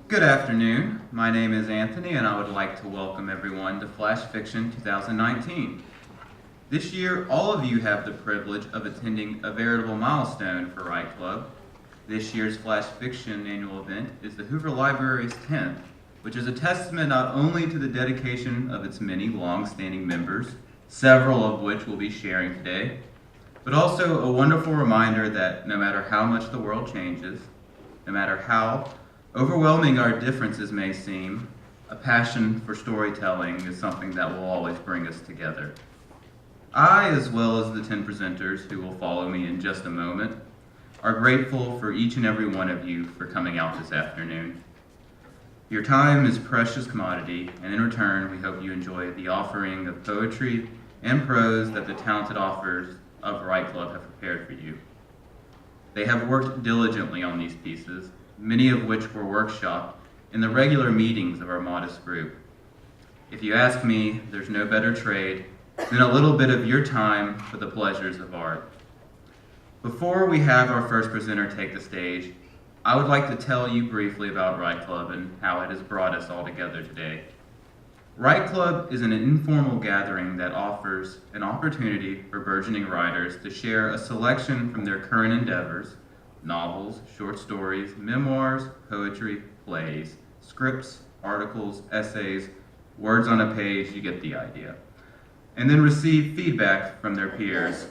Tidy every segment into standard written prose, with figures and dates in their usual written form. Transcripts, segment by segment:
Good afternoon. My name is Anthony, and I would like to welcome everyone to Flash Fiction 2019. This year, all of you have the privilege of attending a veritable milestone for Write Club. This year's Flash Fiction annual event is the Hoover Library's 10th, which is a testament not only to the dedication of its many long-standing members, several of which we'll be sharing today, but also a wonderful reminder that no matter how much the world changes, no matter how overwhelming our differences may seem, a passion for storytelling is something that will always bring us together. I, as well as the 10 presenters who will follow me in just a moment, are grateful for each and every one of you for coming out this afternoon. Your time is precious commodity, and in return, we hope you enjoy the offering of poetry and prose that the talented authors of Write Club have prepared for you. They have worked diligently on these pieces, many of which were workshopped in the regular meetings of our modest group. If you ask me, there's no better trade than a little bit of your time for the pleasures of art. Before we have our first presenter take the stage, I would like to tell you briefly about Write Club and how it has brought us all together today. Write Club is an informal gathering that offers an opportunity for burgeoning writers to share a selection from their current endeavors: novels, short stories, memoirs, poetry, plays, scripts, articles, essays, words on a page, you get the idea, and then receive feedback from their peers.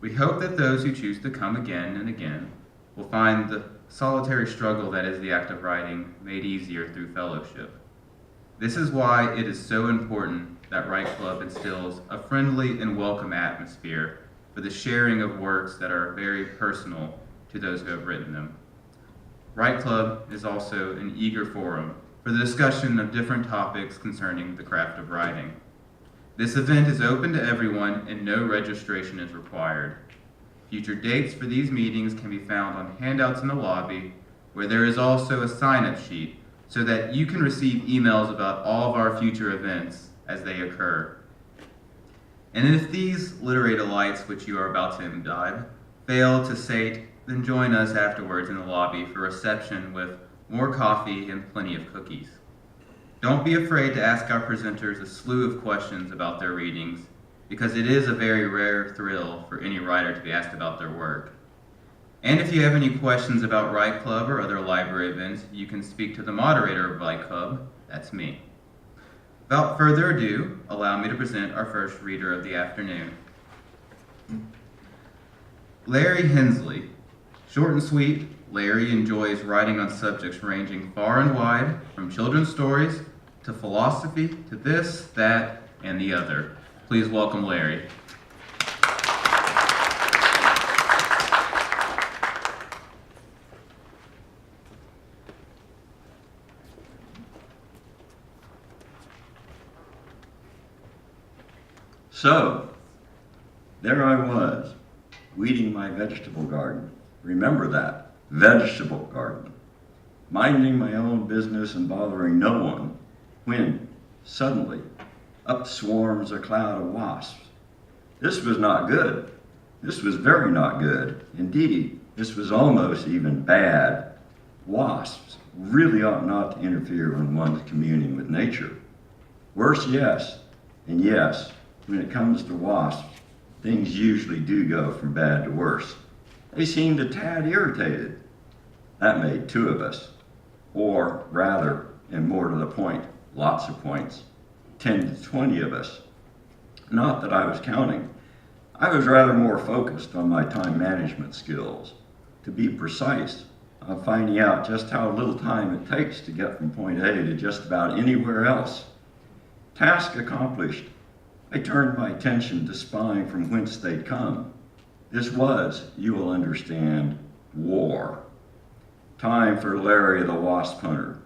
We hope that those who choose to come again and again will find the solitary struggle that is the act of writing made easier through fellowship. This is why it is so important that Write Club instills a friendly and welcome atmosphere for the sharing of works that are very personal to those who have written them. Write Club is also an eager forum for the discussion of different topics concerning the craft of writing. This event is open to everyone and no registration is required. Future dates for these meetings can be found on handouts in the lobby, where there is also a sign-up sheet so that you can receive emails about all of our future events as they occur. And if these literary delights which you are about to imbibe fail to sate, then join us afterwards in the lobby for reception with more coffee and plenty of cookies. Don't be afraid to ask our presenters a slew of questions about their readings, because it is a very rare thrill for any writer to be asked about their work. And if you have any questions about Write Club or other library events, you can speak to the moderator of Write Club, that's me. Without further ado, allow me to present our first reader of the afternoon. Larry Hensley. Short and sweet, Larry enjoys writing on subjects ranging far and wide, from children's stories to philosophy to this, that, and the other. Please welcome Larry. So, there I was, weeding my vegetable garden. Remember that, vegetable garden. Minding my own business and bothering no one, when, suddenly, up swarms a cloud of wasps. This was not good. This was very not good. Indeed, this was almost even bad. Wasps really ought not to interfere when one's communing with nature. Worse, yes, and yes, when it comes to wasps, things usually do go from bad to worse. They seemed a tad irritated. That made two of us. Or rather, and more to the point, lots of points, 10 to 20 of us. Not that I was counting. I was rather more focused on my time management skills. To be precise, on finding out just how little time it takes to get from point A to just about anywhere else. Task accomplished. I turned my attention to spying from whence they'd come. This was, you will understand, war. Time for Larry the Wasp Hunter.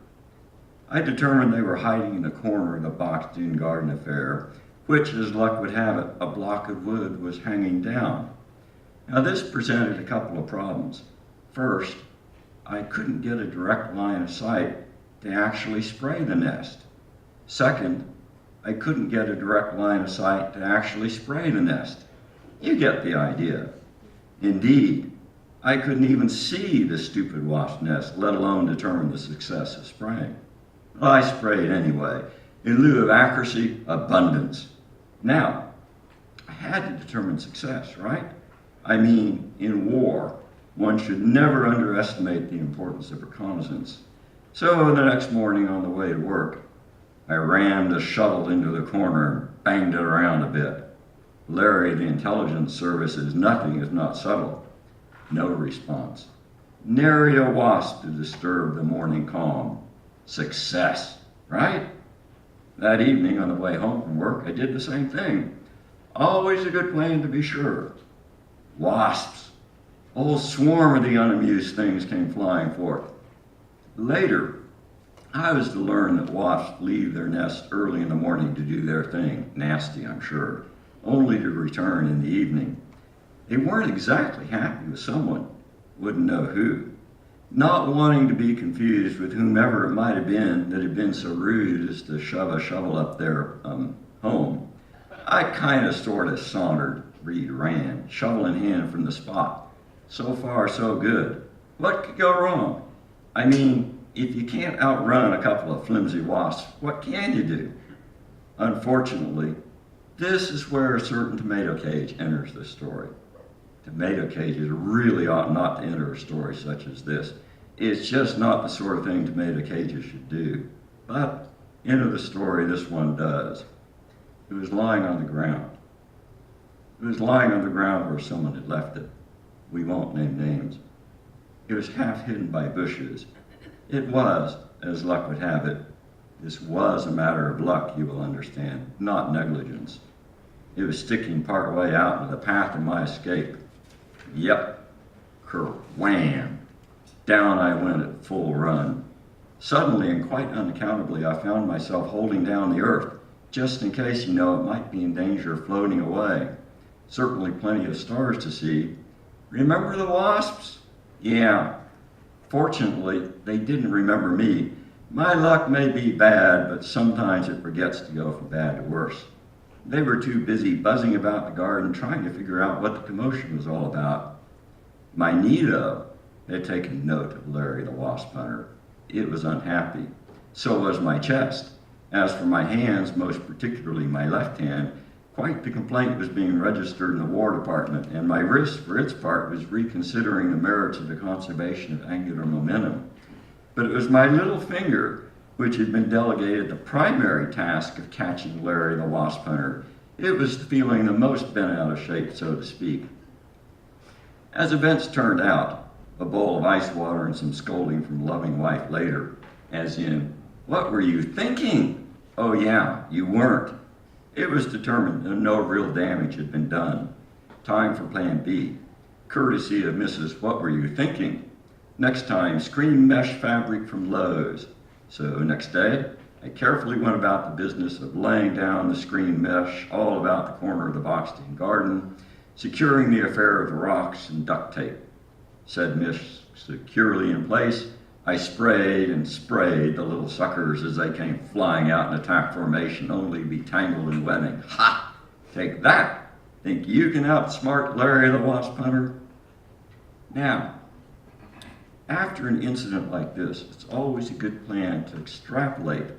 I determined they were hiding in a corner of the boxed-in garden affair, which, as luck would have it, a block of wood was hanging down. Now this presented a couple of problems. First, I couldn't get a direct line of sight to actually spray the nest. Second, I couldn't get a direct line of sight to actually spray the nest. You get the idea. Indeed, I couldn't even see the stupid wasp nest, let alone determine the success of spraying. Well, I sprayed anyway. In lieu of accuracy, abundance. Now, I had to determine success, right? I mean, in war, one should never underestimate the importance of reconnaissance. So the next morning on the way to work, I rammed a shovel into the corner and banged it around a bit. Larry, the intelligence service, is nothing if not subtle. No response. Nary a wasp to disturb the morning calm. Success, right? That evening on the way home from work, I did the same thing. Always a good plan to be sure. Wasps. A whole swarm of the unamused things came flying forth. Later, I was to learn that wasps leave their nest early in the morning to do their thing. Nasty, I'm sure. Only to return in the evening. They weren't exactly happy with someone. Wouldn't know who. Not wanting to be confused with whomever it might have been that had been so rude as to shove a shovel up their home, I kind of sort of sauntered, ran, shovel in hand from the spot. So far, so good. What could go wrong? I mean, if you can't outrun a couple of flimsy wasps, what can you do? Unfortunately, this is where a certain tomato cage enters the story. Tomato cages really ought not to enter a story such as this. It's just not the sort of thing tomato cages should do. But into the story, this one does. It was lying on the ground. It was lying on the ground where someone had left it. We won't name names. It was half hidden by bushes. It was, as luck would have it, this was a matter of luck, you will understand, not negligence. It was sticking part way out into the path of my escape. Yep, kerwham! Down I went at full run. Suddenly and quite unaccountably, I found myself holding down the earth, just in case, it might be in danger of floating away. Certainly plenty of stars to see. Remember the wasps? Yeah. Fortunately, they didn't remember me. My luck may be bad, but sometimes it forgets to go from bad to worse. They were too busy buzzing about the garden trying to figure out what the commotion was all about. My knee, though, had taken note of Larry the wasp hunter. It was unhappy. So was my chest. As for my hands, most particularly my left hand, quite the complaint was being registered in the War Department, and my wrist, for its part, was reconsidering the merits of the conservation of angular momentum. But it was my little finger which had been delegated the primary task of catching Larry the wasp hunter. It was feeling the most bent out of shape, so to speak. As events turned out, a bowl of ice water and some scolding from loving wife later, as in, "What were you thinking?" "Oh yeah, you weren't." It was determined that no real damage had been done. Time for plan B, courtesy of Mrs. What Were You Thinking? Next time, screen mesh fabric from Lowe's. So next day, I carefully went about the business of laying down the screen mesh all about the corner of the boxed-in garden, securing the affair of the rocks and duct tape. Said mesh securely in place, I sprayed and sprayed the little suckers as they came flying out in attack formation, only to be tangled in webbing. Ha! Take that! Think you can outsmart Larry the wasp hunter? Now, after an incident like this, it's always a good plan to extrapolate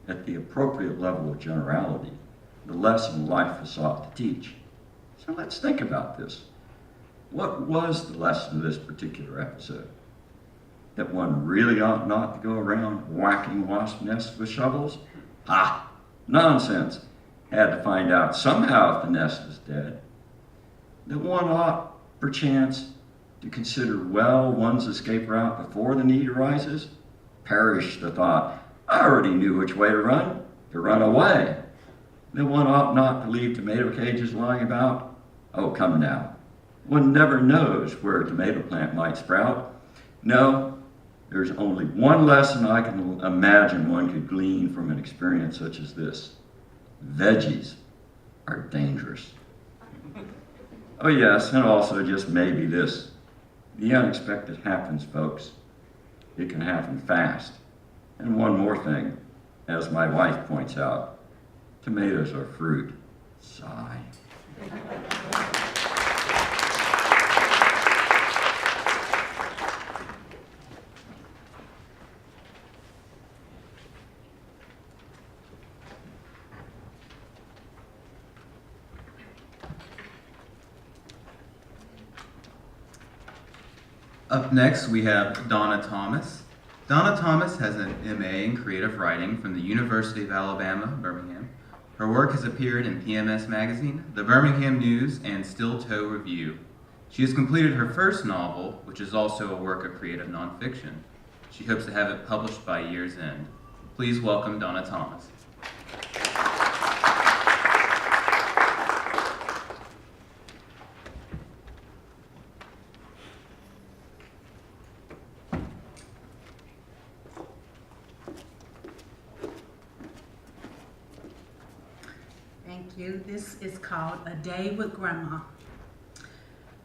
at the appropriate level of generality the lesson life has sought to teach. So let's think about this. What was the lesson of this particular episode? That one really ought not to go around whacking wasp nests with shovels? Ha! Nonsense. Had to find out somehow if the nest was dead. That one ought, perchance, to consider well one's escape route before the need arises? Perish the thought, I already knew which way to run away. That one ought not to leave tomato cages lying about? Oh, come now. One never knows where a tomato plant might sprout. No, there's only one lesson I can imagine one could glean from an experience such as this. Veggies are dangerous. Oh yes, and also just maybe this. The unexpected happens, folks. It can happen fast. And one more thing, as my wife points out, tomatoes are fruit. Sigh. Up next, we have Donna Thomas. Donna Thomas has an MA in creative writing from the University of Alabama, Birmingham. Her work has appeared in PMS Magazine, the Birmingham News, and Steel Toe Review. She has completed her first novel, which is also a work of creative nonfiction. She hopes to have it published by year's end. Please welcome Donna Thomas. Thank you. This is called A Day with Grandma.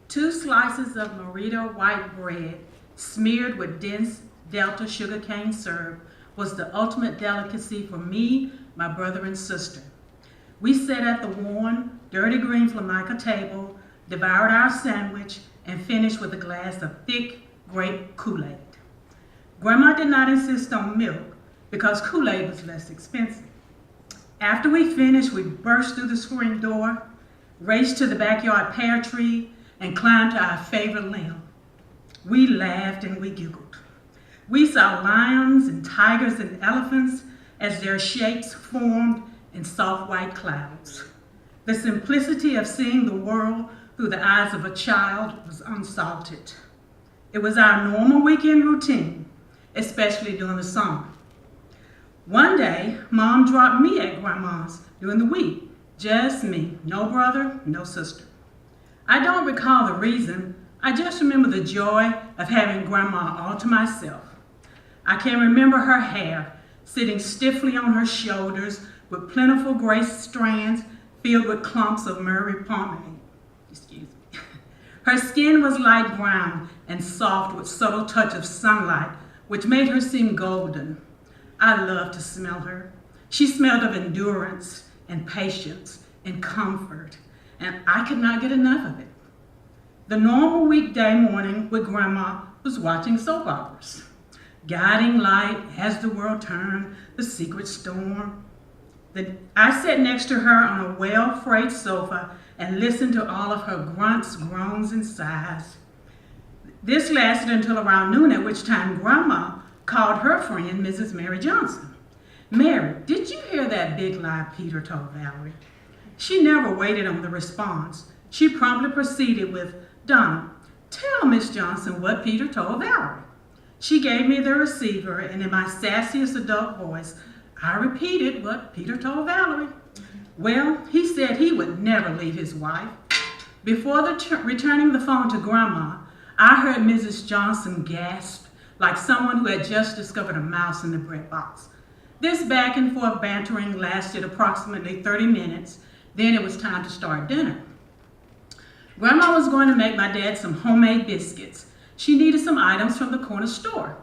2 slices of Merita white bread smeared with dense Delta sugarcane syrup was the ultimate delicacy for me, my brother, and sister. We sat at the worn, dirty green Formica table, devoured our sandwich, and finished with a glass of thick grape Kool-Aid. Grandma did not insist on milk because Kool-Aid was less expensive. After we finished, we burst through the screen door, raced to the backyard pear tree, and climbed to our favorite limb. We laughed and we giggled. We saw lions and tigers and elephants as their shapes formed in soft white clouds. The simplicity of seeing the world through the eyes of a child was unsalted. It was our normal weekend routine, especially during the summer. One day, Mom dropped me at Grandma's during the week. Just me, no brother, no sister. I don't recall the reason. I just remember the joy of having Grandma all to myself. I can remember her hair sitting stiffly on her shoulders with plentiful gray strands filled with clumps of Murray pomade. Excuse me. Her skin was light brown and soft with subtle touch of sunlight, which made her seem golden. I loved to smell her. She smelled of endurance and patience and comfort, and I could not get enough of it. The normal weekday morning with Grandma was watching soap operas. Guiding Light, As the World Turned, The Secret Storm. I sat next to her on a well-frayed sofa and listened to all of her grunts, groans, and sighs. This lasted until around noon, at which time Grandma called her friend, Mrs. Mary Johnson. "Mary, did you hear that big lie Peter told Valerie?" She never waited on the response. She promptly proceeded with, "Donna, tell Miss Johnson what Peter told Valerie." She gave me the receiver, and in my sassiest adult voice, I repeated what Peter told Valerie. Well, he said he would never leave his wife. Before returning the phone to Grandma, I heard Mrs. Johnson gasp like someone who had just discovered a mouse in the bread box. This back and forth bantering lasted approximately 30 minutes. Then it was time to start dinner. Grandma was going to make my dad some homemade biscuits. She needed some items from the corner store.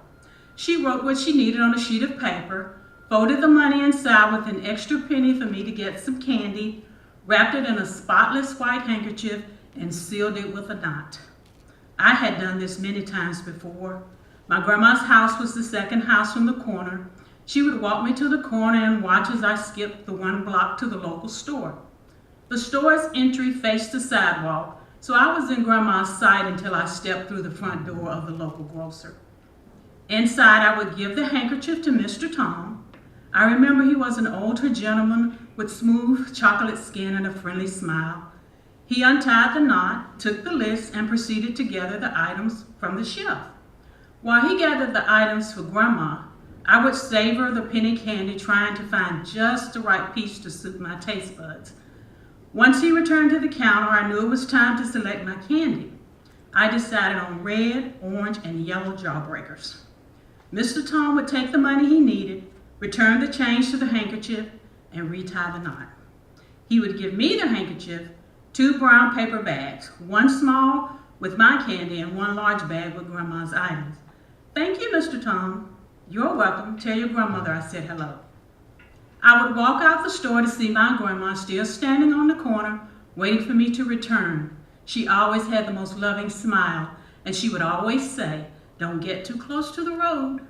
She wrote what she needed on a sheet of paper, folded the money inside with an extra penny for me to get some candy, wrapped it in a spotless white handkerchief, and sealed it with a knot. I had done this many times before. My grandma's house was the second house from the corner. She would walk me to the corner and watch as I skipped the 1 block to the local store. The store's entry faced the sidewalk, so I was in Grandma's sight until I stepped through the front door of the local grocer. Inside, I would give the handkerchief to Mr. Tom. I remember he was an older gentleman with smooth chocolate skin and a friendly smile. He untied the knot, took the list, and proceeded to gather the items from the shelf. While he gathered the items for Grandma, I would savor the penny candy, trying to find just the right piece to suit my taste buds. Once he returned to the counter, I knew it was time to select my candy. I decided on red, orange, and yellow jawbreakers. Mr. Tom would take the money he needed, return the change to the handkerchief, and retie the knot. He would give me the handkerchief, 2 brown paper bags, 1 small with my candy and 1 large bag with Grandma's items. "Thank you, Mr. Tom." "You're welcome. Tell your grandmother I said hello." I would walk out the store to see my grandma still standing on the corner, waiting for me to return. She always had the most loving smile, and she would always say, "Don't get too close to the road."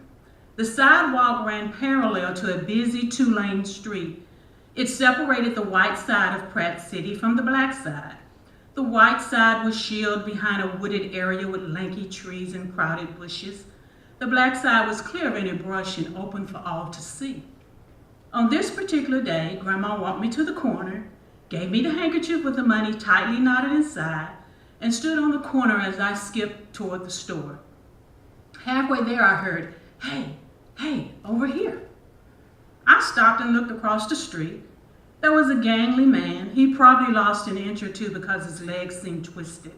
The sidewalk ran parallel to a busy 2-lane street. It separated the white side of Pratt City from the black side. The white side was shielded behind a wooded area with lanky trees and crowded bushes. The black side was clear of any brush and open for all to see. On this particular day, Grandma walked me to the corner, gave me the handkerchief with the money tightly knotted inside, and stood on the corner as I skipped toward the store. Halfway there, I heard, "Hey, over here." I stopped and looked across the street. There was a gangly man. He probably lost an inch or two because his legs seemed twisted.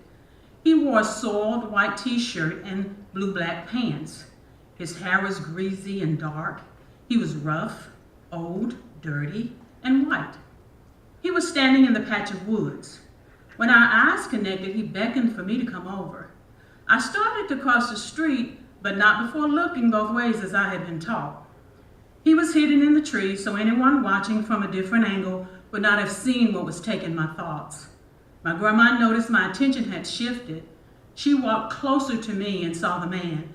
He wore a soiled white t-shirt and blue-black pants. His hair was greasy and dark. He was rough, old, dirty, and white. He was standing in the patch of woods. When our eyes connected, he beckoned for me to come over. I started to cross the street, but not before looking both ways as I had been taught. He was hidden in the trees, so anyone watching from a different angle would not have seen what was taking my thoughts. My grandma noticed my attention had shifted. She walked closer to me and saw the man.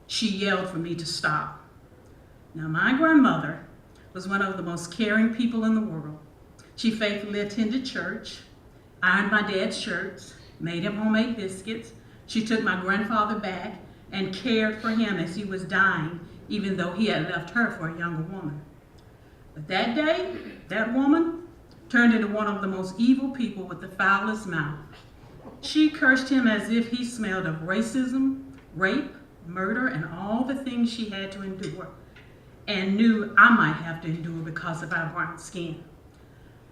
She yelled for me to stop. Now, my grandmother was one of the most caring people in the world. She faithfully attended church, ironed my dad's shirts, made him homemade biscuits. She took my grandfather back and cared for him as he was dying, even though he had left her for a younger woman. But that day, that woman turned into one of the most evil people with the foulest mouth. She cursed him as if he smelled of racism, rape, murder, and all the things she had to endure, and knew I might have to endure because of our brown skin.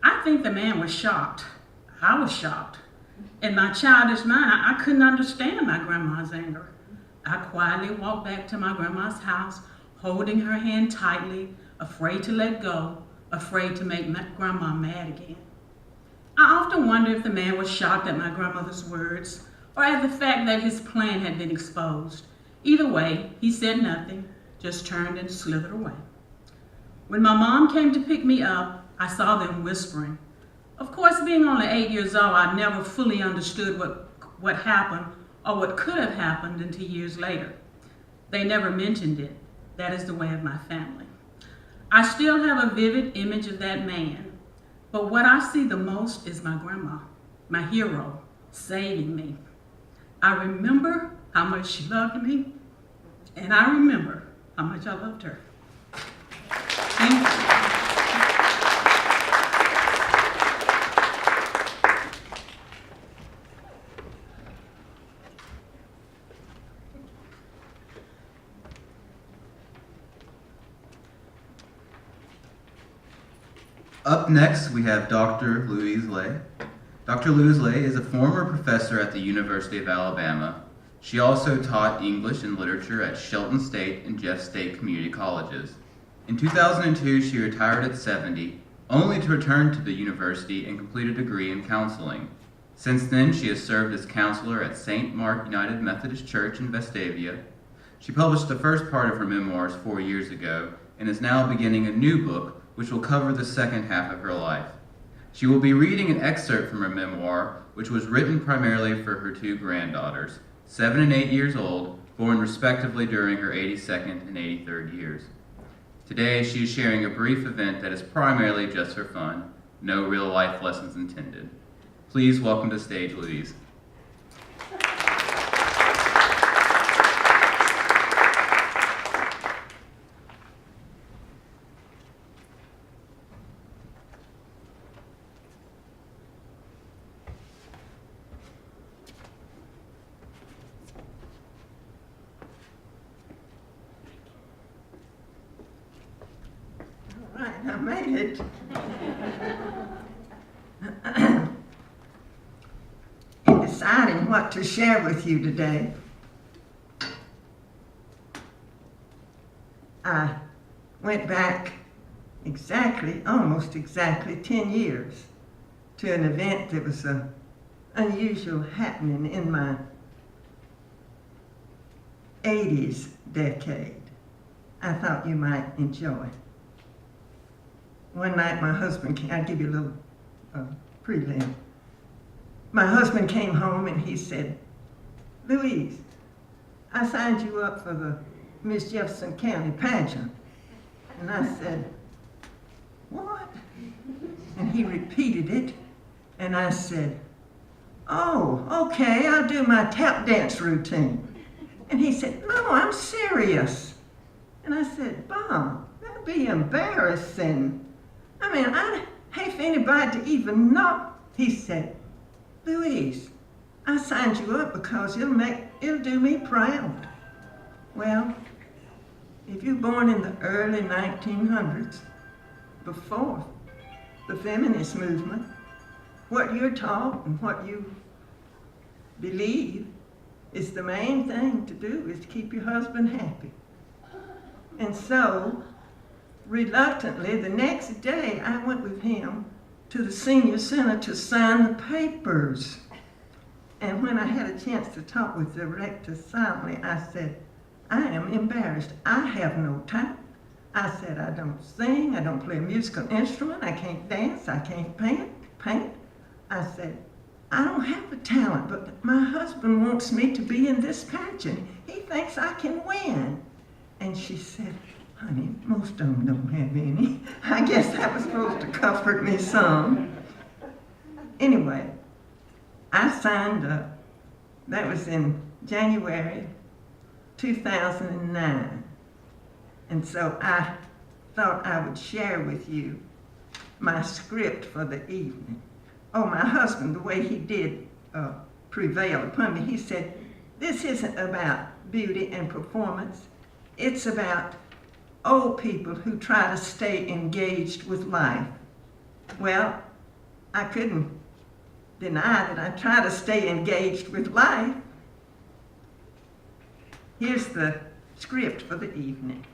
I think the man was shocked. I was shocked. In my childish mind, I couldn't understand my grandma's anger. I quietly walked back to my grandma's house, holding her hand tightly, afraid to let go, afraid to make my grandma mad again. I often wonder if the man was shocked at my grandmother's words or at the fact that his plan had been exposed. Either way, he said nothing, just turned and slithered away. When my mom came to pick me up, I saw them whispering. Of course, being only 8 years old, I never fully understood what happened or what could have happened until years later. They never mentioned it. That is the way of my family. I still have a vivid image of that man, but what I see the most is my grandma, my hero, saving me. I remember how much she loved me, and I remember how much I loved her. Thank you. Up next, we have Dr. Luiz Lay. Dr. Luiz Lay is a former professor at the University of Alabama. She also taught English and literature at Shelton State and Jeff State Community Colleges. In 2002, she retired at 70, only to return to the university and complete a degree in counseling. Since then, she has served as counselor at St. Mark United Methodist Church in Vestavia. She published the first part of her memoirs 4 years ago and is now beginning a new book which will cover the second half of her life. She will be reading an excerpt from her memoir, which was written primarily for her two granddaughters, 7 and 8 years old, born respectively during her 82nd and 83rd years. Today, she is sharing a brief event that is primarily just for fun, no real life lessons intended. Please welcome to stage Louise. I made it. In deciding what to share with you today, I went back almost exactly 10 years to an event that was an unusual happening in my 80s decade. I thought you might enjoy. One night my husband came, I'll give you a little prelim. My husband came home and he said, "Louise, I signed you up for the Miss Jefferson County pageant." And I said, "What?" And he repeated it, and I said, "Oh, okay, I'll do my tap dance routine." And he said, "No, I'm serious." And I said, "Bob, that'd be embarrassing. I mean, I'd hate for anybody to even know." He said, "Louise, I signed you up because it'll do me proud." Well, if you're born in the early 1900s, before the feminist movement, what you're taught and what you believe is the main thing to do is to keep your husband happy. And so, reluctantly, the next day I went with him to the senior center to sign the papers. And when I had a chance to talk with the director silently, I said, "I am embarrassed. I have no talent." I said, "I don't sing, I don't play a musical instrument, I can't dance, I can't paint. I said, "I don't have the talent, but my husband wants me to be in this pageant. He thinks I can win." And she said, "Honey, most of them don't have any." I guess that was supposed to comfort me some. Anyway, I signed up. That was in January 2009. And so I thought I would share with you my script for the evening. Oh, my husband, the way he did prevail upon me, he said, "This isn't about beauty and performance. It's about old people who try to stay engaged with life." Well, I couldn't deny that I try to stay engaged with life. Here's the script for the evening.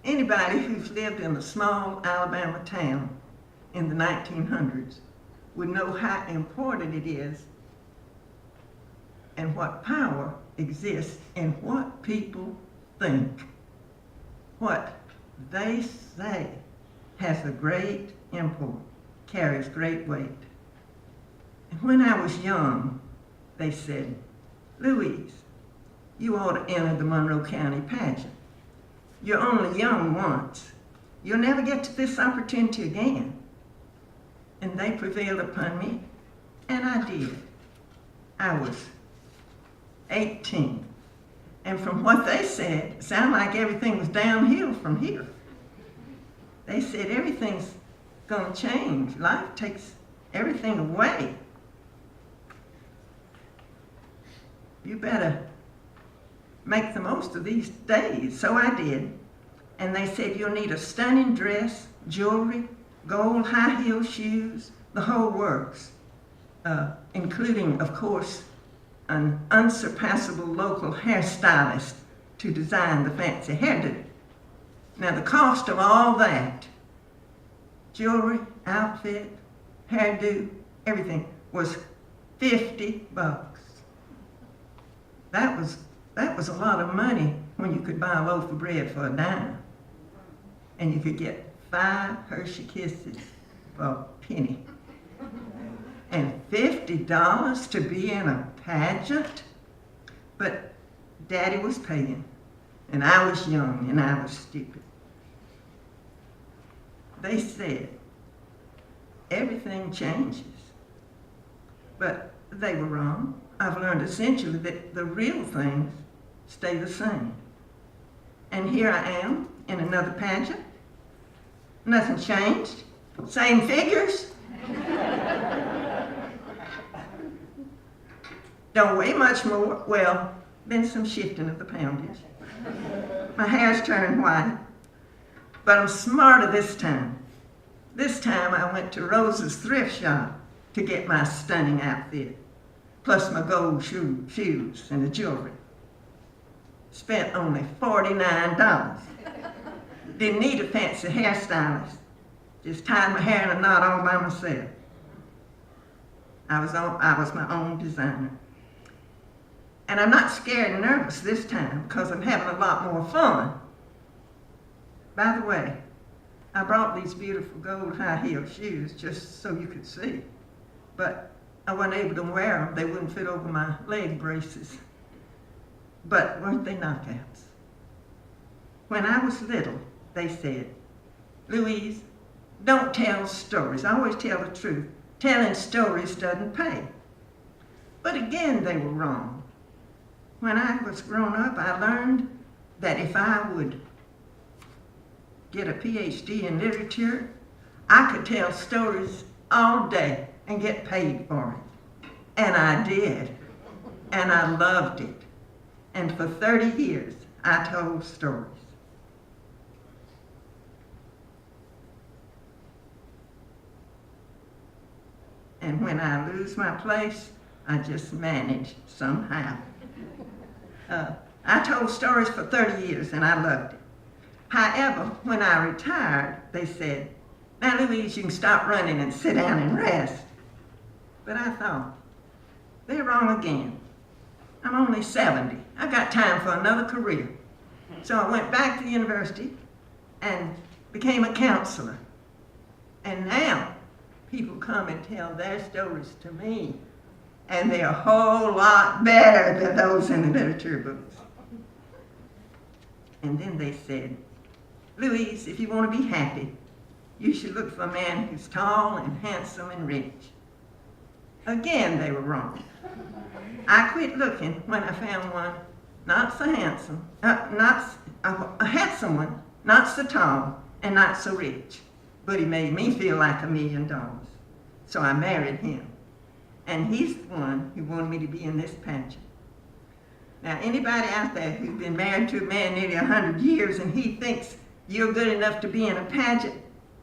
Anybody who's lived in a small Alabama town in the 1900s would know how important it is and what power exists in what people think. What they say has a great import, carries great weight. And when I was young, they said, "Louise, you ought to enter the Monroe County pageant. You're only young once. You'll never get to this opportunity again." And they prevailed upon me, and I did. I was 18. And from what they said, it sounded like everything was downhill from here. They said everything's gonna change. Life takes everything away. You better make the most of these days. So I did. And they said you'll need a stunning dress, jewelry, gold high heel shoes, the whole works, including, of course, an unsurpassable local hairstylist to design the fancy hairdo. Now the cost of all that, jewelry, outfit, hairdo, everything, was $50. That was a lot of money when you could buy a loaf of bread for a dime. And you could get 5 Hershey Kisses for a penny. And $50 to be in a pageant? But Daddy was paying, and I was young, and I was stupid. They said, everything changes. But they were wrong. I've learned essentially that the real things stay the same. And here I am in another pageant. Nothing changed. Same figures. Don't weigh much more. Well, then some shifting of the poundage. My hair's turning white. But I'm smarter this time. This time I went to Rose's thrift shop to get my stunning outfit, plus my gold shoes and the jewelry. Spent only $49. Didn't need a fancy hairstylist. Just tied my hair in a knot all by myself. I was my own designer. And I'm not scared and nervous this time because I'm having a lot more fun. By the way, I brought these beautiful gold high-heel shoes just so you could see. But I wasn't able to wear them. They wouldn't fit over my leg braces. But weren't they knockouts? When I was little, they said, Louise, don't tell stories. I always tell the truth. Telling stories doesn't pay. But again, they were wrong. When I was growing up, I learned that if I would get a PhD in literature, I could tell stories all day and get paid for it. And I did. And I loved it. And for 30 years, I told stories. And when I lose my place, I just manage somehow. I told stories for 30 years and I loved it. However, when I retired, they said, "Now, Louise, you can stop running and sit down and rest." But I thought, they're wrong again. I'm only 70. I've got time for another career. So I went back to the university and became a counselor. And now people come and tell their stories to me, and they're a whole lot better than those in the literature books. And then they said, "Louise, if you want to be happy, you should look for a man who's tall and handsome and rich." Again, they were wrong. I quit looking when I found one not so handsome, a handsome one, not so tall and not so rich. But he made me feel like $1 million. So I married him. And he's the one who wanted me to be in this pageant. Now, anybody out there who's been married to a man nearly 100 years and he thinks you're good enough to be in a pageant,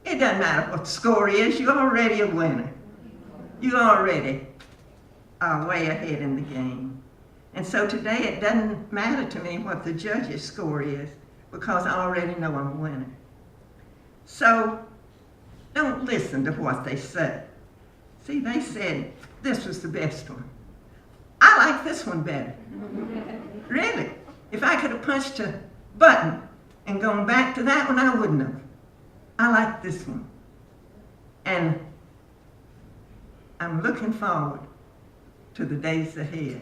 it doesn't matter what the score is, you're already a winner. You already are way ahead in the game. And so today it doesn't matter to me what the judge's score is because I already know I'm a winner. So don't listen to what they say. See, they said this was the best one. I like this one better. Really. If I could have punched a button and gone back to that one, I wouldn't have. I like this one. And I'm looking forward to the days ahead.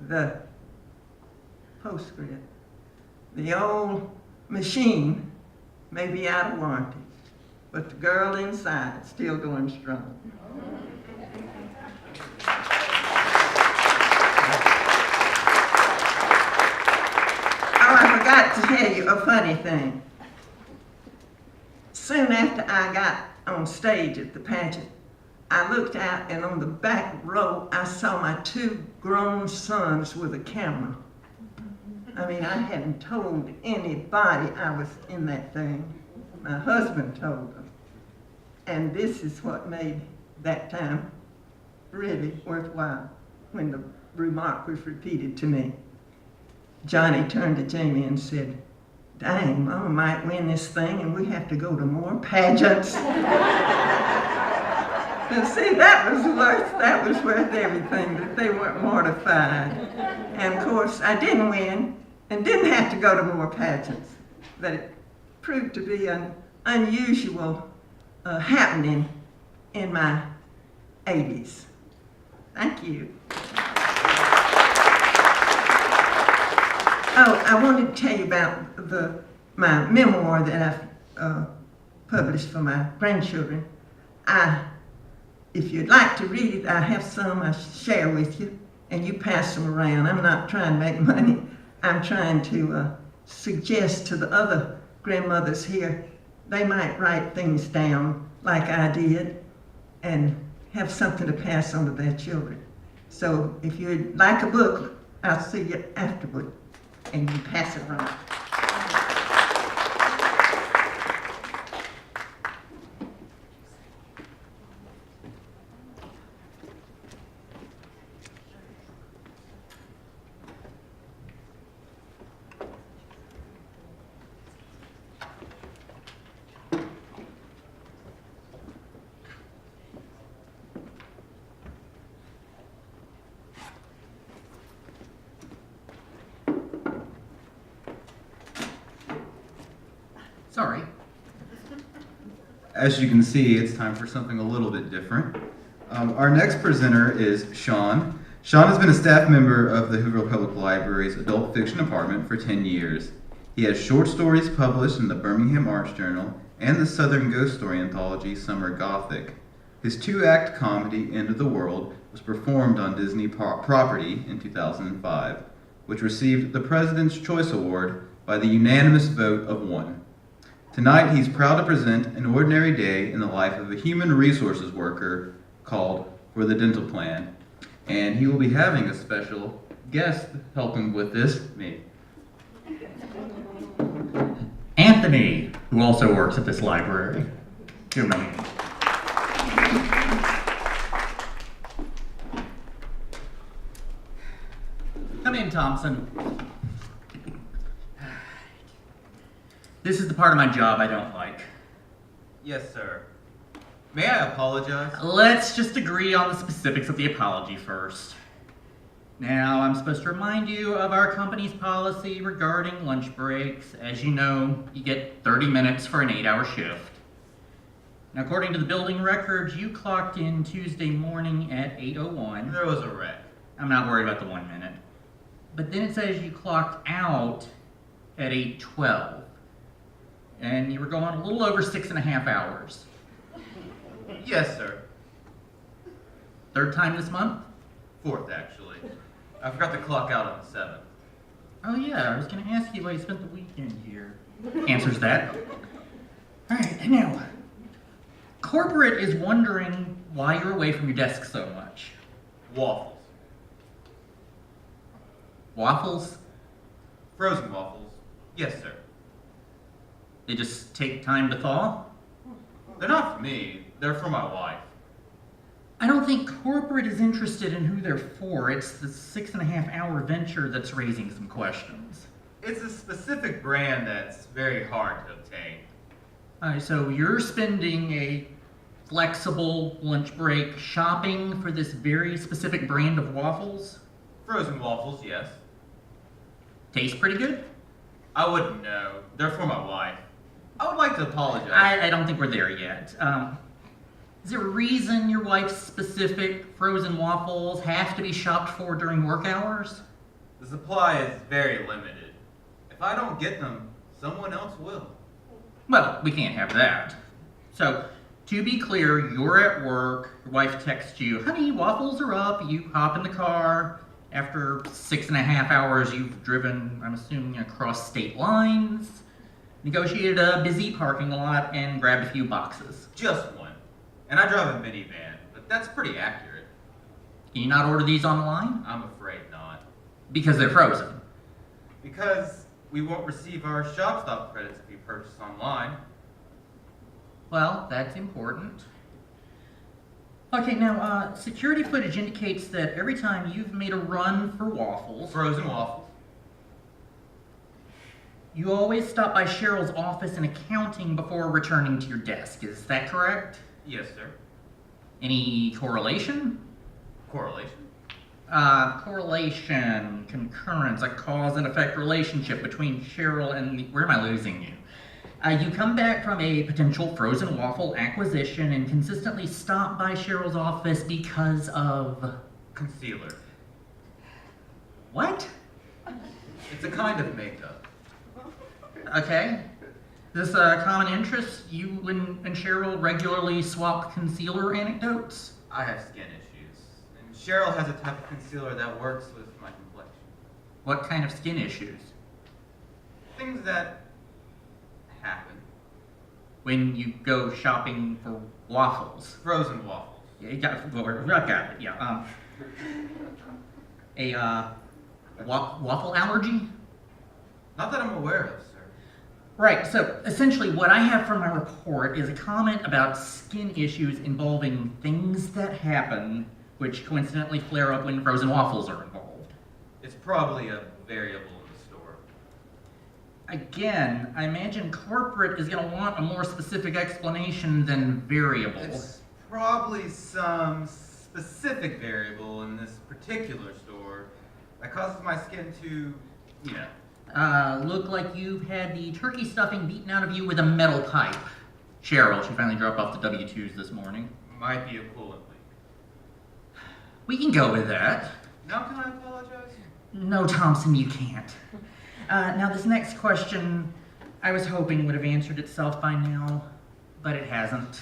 The postscript. The old machine may be out of warranty, but the girl inside is still going strong. Oh, I forgot to tell you a funny thing. Soon after I got on stage at the pageant, I looked out and on the back row, I saw my 2 grown sons with a camera. I mean, I hadn't told anybody I was in that thing. My husband told them. And this is what made that time really worthwhile when the remark was repeated to me. Johnny turned to Jamie and said, "Dang, Mama might win this thing and we have to go to more pageants." And see, that was worth everything, that they weren't mortified. And of course, I didn't win and didn't have to go to more pageants. But it proved to be an unusual happening in my 80s. Thank you. Oh, I wanted to tell you about my memoir that I've published for my grandchildren. If you'd like to read it, I have some I share with you, and you pass them around. I'm not trying to make money. I'm trying to suggest to the other grandmothers here, they might write things down like I did and have something to pass on to their children. So if you'd like a book, I'll see you afterward, and you pass it around. Sorry. As you can see, it's time for something a little bit different. Our next presenter is Sean. Sean has been a staff member of the Hooverville Public Library's Adult Fiction Department for 10 years. He has short stories published in the Birmingham Arts Journal and the Southern Ghost Story anthology Summer Gothic. His two-act comedy End of the World was performed on Disney property in 2005, which received the President's Choice Award by the unanimous vote of 1. Tonight, he's proud to present An Ordinary Day in the Life of a Human Resources Worker called For the Dental Plan. And he will be having a special guest help him with this, me. Anthony, who also works at this library. Come in, Thompson. This is the part of my job I don't like. Yes, sir. May I apologize? Let's just agree on the specifics of the apology first. Now, I'm supposed to remind you of our company's policy regarding lunch breaks. As you know, you get 30 minutes for an 8-hour shift. Now, according to the building records, you clocked in Tuesday morning at 8:01. There was a wreck. I'm not worried about the 1 minute. But then it says you clocked out at 8:12. And you were going a little over 6.5 hours. Yes, sir. Third time this month? 4th, actually. I forgot to clock out on the 7th. Oh yeah, I was going to ask you why you spent the weekend here. Answers that. Alright, now, corporate is wondering why you're away from your desk so much. Waffles. Waffles? Frozen waffles. Yes, sir. They just take time to thaw? They're not for me. They're for my wife. I don't think corporate is interested in who they're for. It's the 6.5-hour venture that's raising some questions. It's a specific brand that's very hard to obtain. Alright, so you're spending a flexible lunch break shopping for this very specific brand of waffles? Frozen waffles, yes. Taste pretty good? I wouldn't know. They're for my wife. I would like to apologize. I don't think we're there yet. Is there a reason your wife's specific frozen waffles have to be shopped for during work hours? The supply is very limited. If I don't get them, someone else will. Well, we can't have that. So, to be clear, you're at work, your wife texts you, honey, waffles are up, you hop in the car. After 6.5 hours, you've driven, I'm assuming, across state lines, negotiated a busy parking lot, and grabbed a few boxes. Just one. And I drive a minivan, but that's pretty accurate. Can you not order these online? I'm afraid not. Because they're frozen. Because we won't receive our shop stop credits if we purchase online. Well, that's important. Okay, now, security footage indicates that every time you've made a run for waffles, Frozen waffles. you always stop by Cheryl's office in accounting before returning to your desk. Is that correct? Yes, sir. Any correlation? Correlation. Correlation, concurrence, a cause and effect relationship between Cheryl and where am I losing you? You come back from a potential frozen waffle acquisition and consistently stop by Cheryl's office because of... Concealer. What? It's a kind of makeup. Okay. This common interest, you and Cheryl regularly swap concealer anecdotes? I have skin issues, and Cheryl has a type of concealer that works with my complexion. What kind of skin issues? Things that happen. When you go shopping for waffles. Frozen waffles. Yeah, you got it, yeah. Waffle allergy? Not that I'm aware of, sir. Right, so essentially what I have from my report is a comment about skin issues involving things that happen, which coincidentally flare up when frozen waffles are involved. It's probably a variable in the store. Again, I imagine corporate is going to want a more specific explanation than variable. It's probably some specific variable in this particular store that causes my skin to, Look like you've had the turkey stuffing beaten out of you with a metal pipe. Cheryl, she finally dropped off the W-2s this morning. might be a coolant leak. We can go with that. Now can I apologize? No, Thompson, you can't. Now this next question, I was hoping would have answered itself by now, but it hasn't.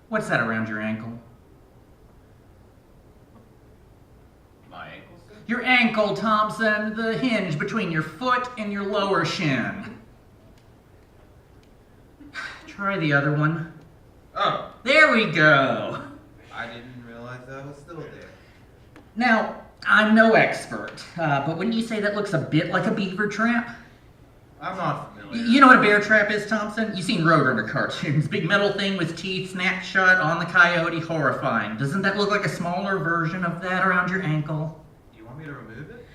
What's that around your ankle? My ankle, sir? Your ankle, Thompson, the hinge between your foot and your lower shin. Try the other one. Oh, There we go. I didn't realize that was still there. Now, I'm no expert, but wouldn't you say that looks a bit like a beaver trap? I'm not familiar. You know what a bear trap is, Thompson? You've seen Roadrunner cartoons. Big metal thing with teeth snapped shut on the coyote, horrifying. Doesn't that look like a smaller version of that around your ankle? You want me to remove it?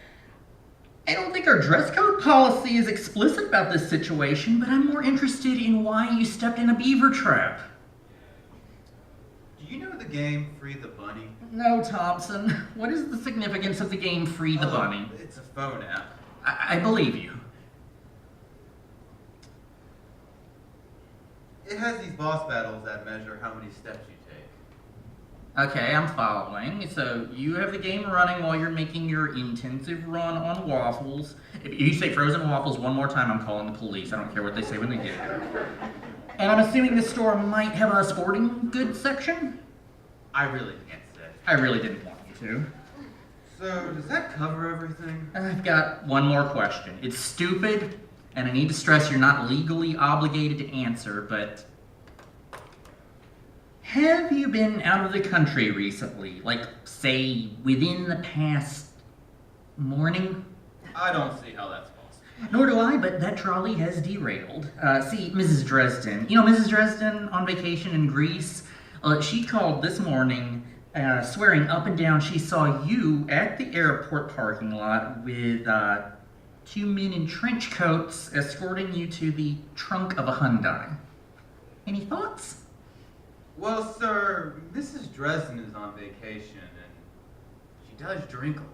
I don't think our dress code policy is explicit about this situation, but I'm more interested in why you stepped in a beaver trap. Do you know the game Free the Bunny? No, Thompson. What is the significance of the game Free the Oh, Bunny? It's a phone app. I believe you. It has these boss battles that measure how many steps you take. Okay, I'm following. So you have the game running while you're making your intensive run on waffles. If you say frozen waffles one more time, I'm calling the police. I don't care what they say when they get here. And I'm assuming this store might have a sporting goods section? I really can't say. I really didn't want you to. So, does that cover everything? I've got one more question. It's stupid, and I need to stress you're not legally obligated to answer, but have you been out of the country recently? Like, say, within the past morning? I don't see how that's possible. Nor do I, but that trolley has derailed. See, Mrs. Dresden. You know Mrs. Dresden on vacation in Greece? She called this morning swearing up and down she saw you at the airport parking lot with two men in trench coats escorting you to the trunk of a Hyundai. Any thoughts? Well, sir, Mrs. Dresden is on vacation, and she does drink a lot.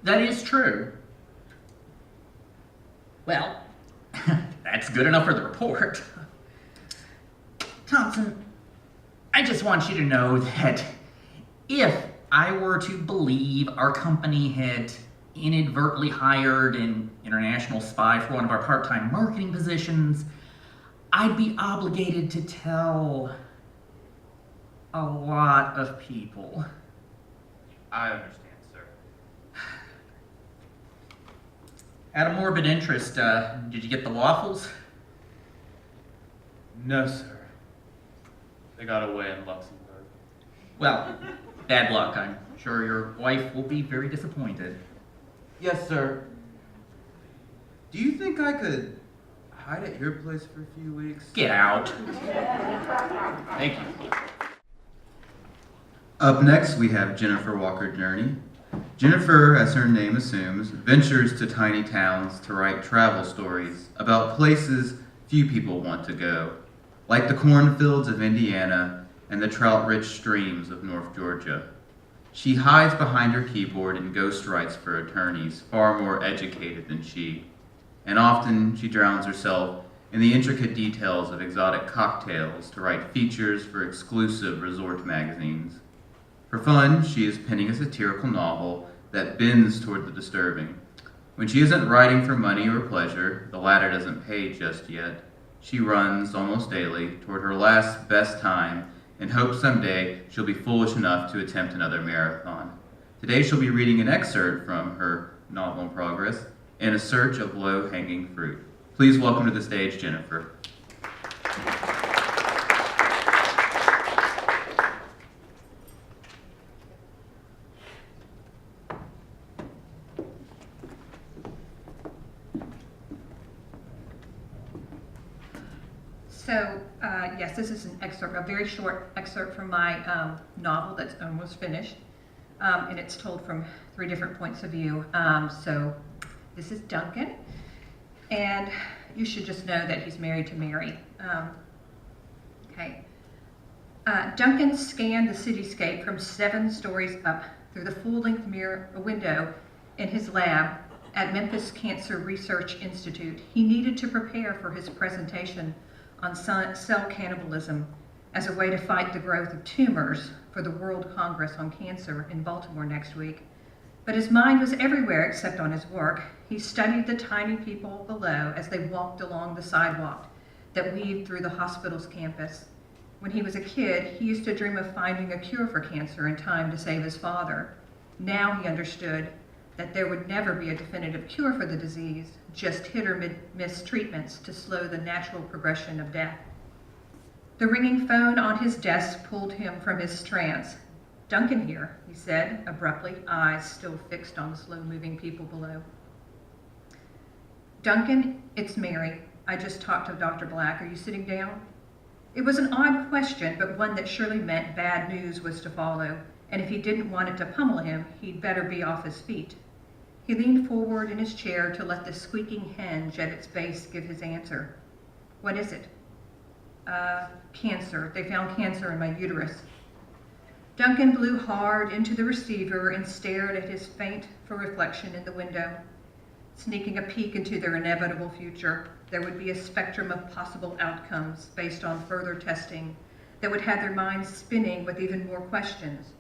That is true. Well, that's good enough for the report. Thompson, I just want you to know that if I were to believe our company had inadvertently hired an international spy for one of our part-time marketing positions, I'd be obligated to tell a lot of people. I understand, sir. Out of morbid interest, did you get the waffles? No, sir. They got away in Luxembourg. Well, bad luck. I'm sure your wife will be very disappointed. Yes, sir. Do you think I could hide at your place for a few weeks? Get out. Thank you. Up next, we have Jennifer Walker Journey. Jennifer, as her name assumes, ventures to tiny towns to write travel stories about places few people want to go, like the cornfields of Indiana and the trout-rich streams of North Georgia. She hides behind her keyboard and ghostwrites for attorneys far more educated than she, and often she drowns herself in the intricate details of exotic cocktails to write features for exclusive resort magazines. For fun, she is penning a satirical novel that bends toward the disturbing. When she isn't writing for money or pleasure, the latter doesn't pay just yet, she runs almost daily toward her last best time in hopes someday she'll be foolish enough to attempt another marathon. Today she'll be reading an excerpt from her novel in progress, In a Search of Low-Hanging Fruit. Please welcome to the stage, Jennifer. So, yes, this is an excerpt, a very short excerpt from my novel that's almost finished. And it's told from 3 different points of view. So, this is Duncan. And you should just know that he's married to Mary. Okay. Duncan scanned the cityscape from 7 stories up through the full-length mirror window in his lab at Memphis Cancer Research Institute. He needed to prepare for his presentation on cell cannibalism as a way to fight the growth of tumors for the World Congress on Cancer in Baltimore next week. But his mind was everywhere except on his work. He studied the tiny people below as they walked along the sidewalk that weaved through the hospital's campus. When he was a kid, he used to dream of finding a cure for cancer in time to save his father. Now he understood that there would never be a definitive cure for the disease, just hit or miss treatments to slow the natural progression of death. The ringing phone on his desk pulled him from his trance. "Duncan here," he said abruptly, eyes still fixed on the slow-moving people below. "Duncan, it's Mary. I just talked to Dr. Black. Are you sitting down?" It was an odd question, but one that surely meant bad news was to follow, and if he didn't want it to pummel him, he'd better be off his feet. He leaned forward in his chair to let the squeaking hinge at its base give his answer. "What is it?" Cancer. They found cancer in my uterus." Duncan blew hard into the receiver and stared at his faint for reflection in the window, sneaking a peek into their inevitable future. There would be a spectrum of possible outcomes based on further testing that would have their minds spinning with even more questions.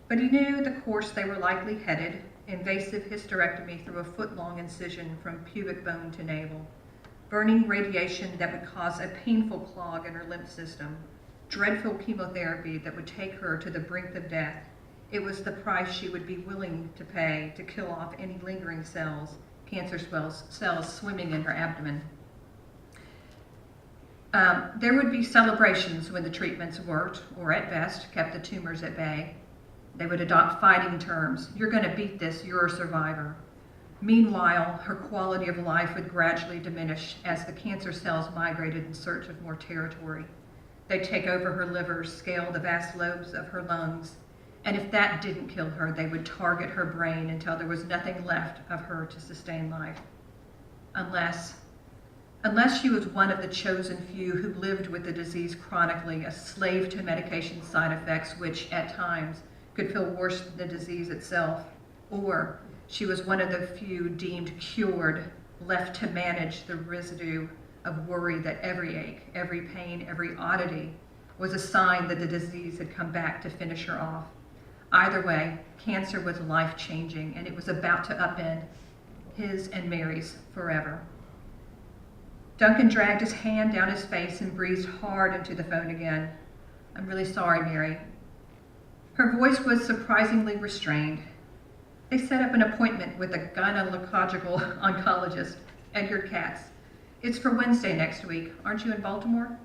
But he knew the course they were likely headed: invasive hysterectomy through a foot-long incision from pubic bone to navel, burning radiation that would cause a painful clog in her lymph system, dreadful chemotherapy that would take her to the brink of death. It was the price she would be willing to pay to kill off any lingering cancer cells swimming in her abdomen. There would be celebrations when the treatments worked, or at best, kept the tumors at bay. They would adopt fighting terms. "You're going to beat this, you're a survivor." Meanwhile, her quality of life would gradually diminish as the cancer cells migrated in search of more territory. They'd take over her liver, scale the vast lobes of her lungs, and if that didn't kill her, they would target her brain until there was nothing left of her to sustain life. Unless she was one of the chosen few who lived with the disease chronically, a slave to medication side effects which, at times, could feel worse than the disease itself, or she was one of the few deemed cured, left to manage the residue of worry that every ache, every pain, every oddity was a sign that the disease had come back to finish her off. Either way, cancer was life-changing, and it was about to upend his and Mary's forever. Duncan dragged his hand down his face and breathed hard into the phone again. "I'm really sorry, Mary." Her voice was surprisingly restrained. They set up an appointment with a gynecological oncologist, Edgar Katz. "It's for Wednesday next week. Aren't you in Baltimore?"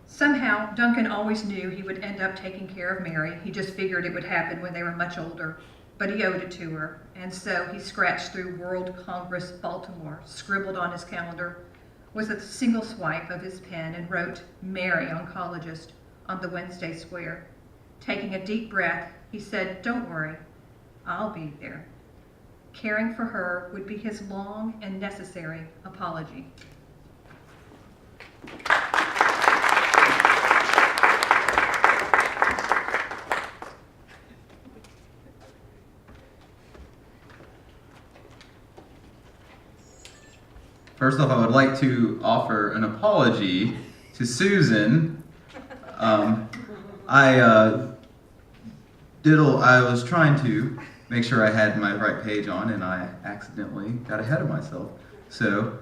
Somehow, Duncan always knew he would end up taking care of Mary. He just figured it would happen when they were much older, but he owed it to her, and so he scratched through World Congress Baltimore, scribbled on his calendar with a single swipe of his pen, and wrote "Mary, oncologist" on the Wednesday square. Taking a deep breath, he said, "Don't worry, I'll be there." Caring for her would be his long and necessary apology. First off, I would like to offer an apology to Susan. I was trying to make sure I had my right page on, and I accidentally got ahead of myself. So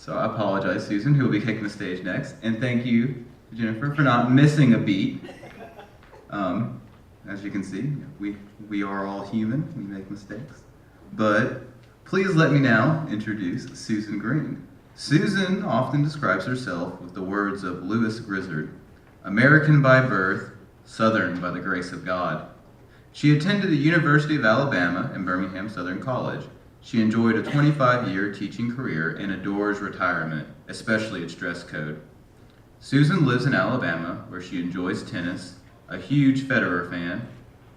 I apologize, Susan, who will be taking the stage next. And thank you, Jennifer, for not missing a beat. As you can see, we are all human. We make mistakes. But please let me now introduce Susan Green. Susan often describes herself with the words of Lewis Grizzard, "American by birth, Southern by the grace of God." She attended the University of Alabama and Birmingham Southern College. She enjoyed a 25-year teaching career and adores retirement, especially its dress code. Susan lives in Alabama, where she enjoys tennis, a huge Federer fan,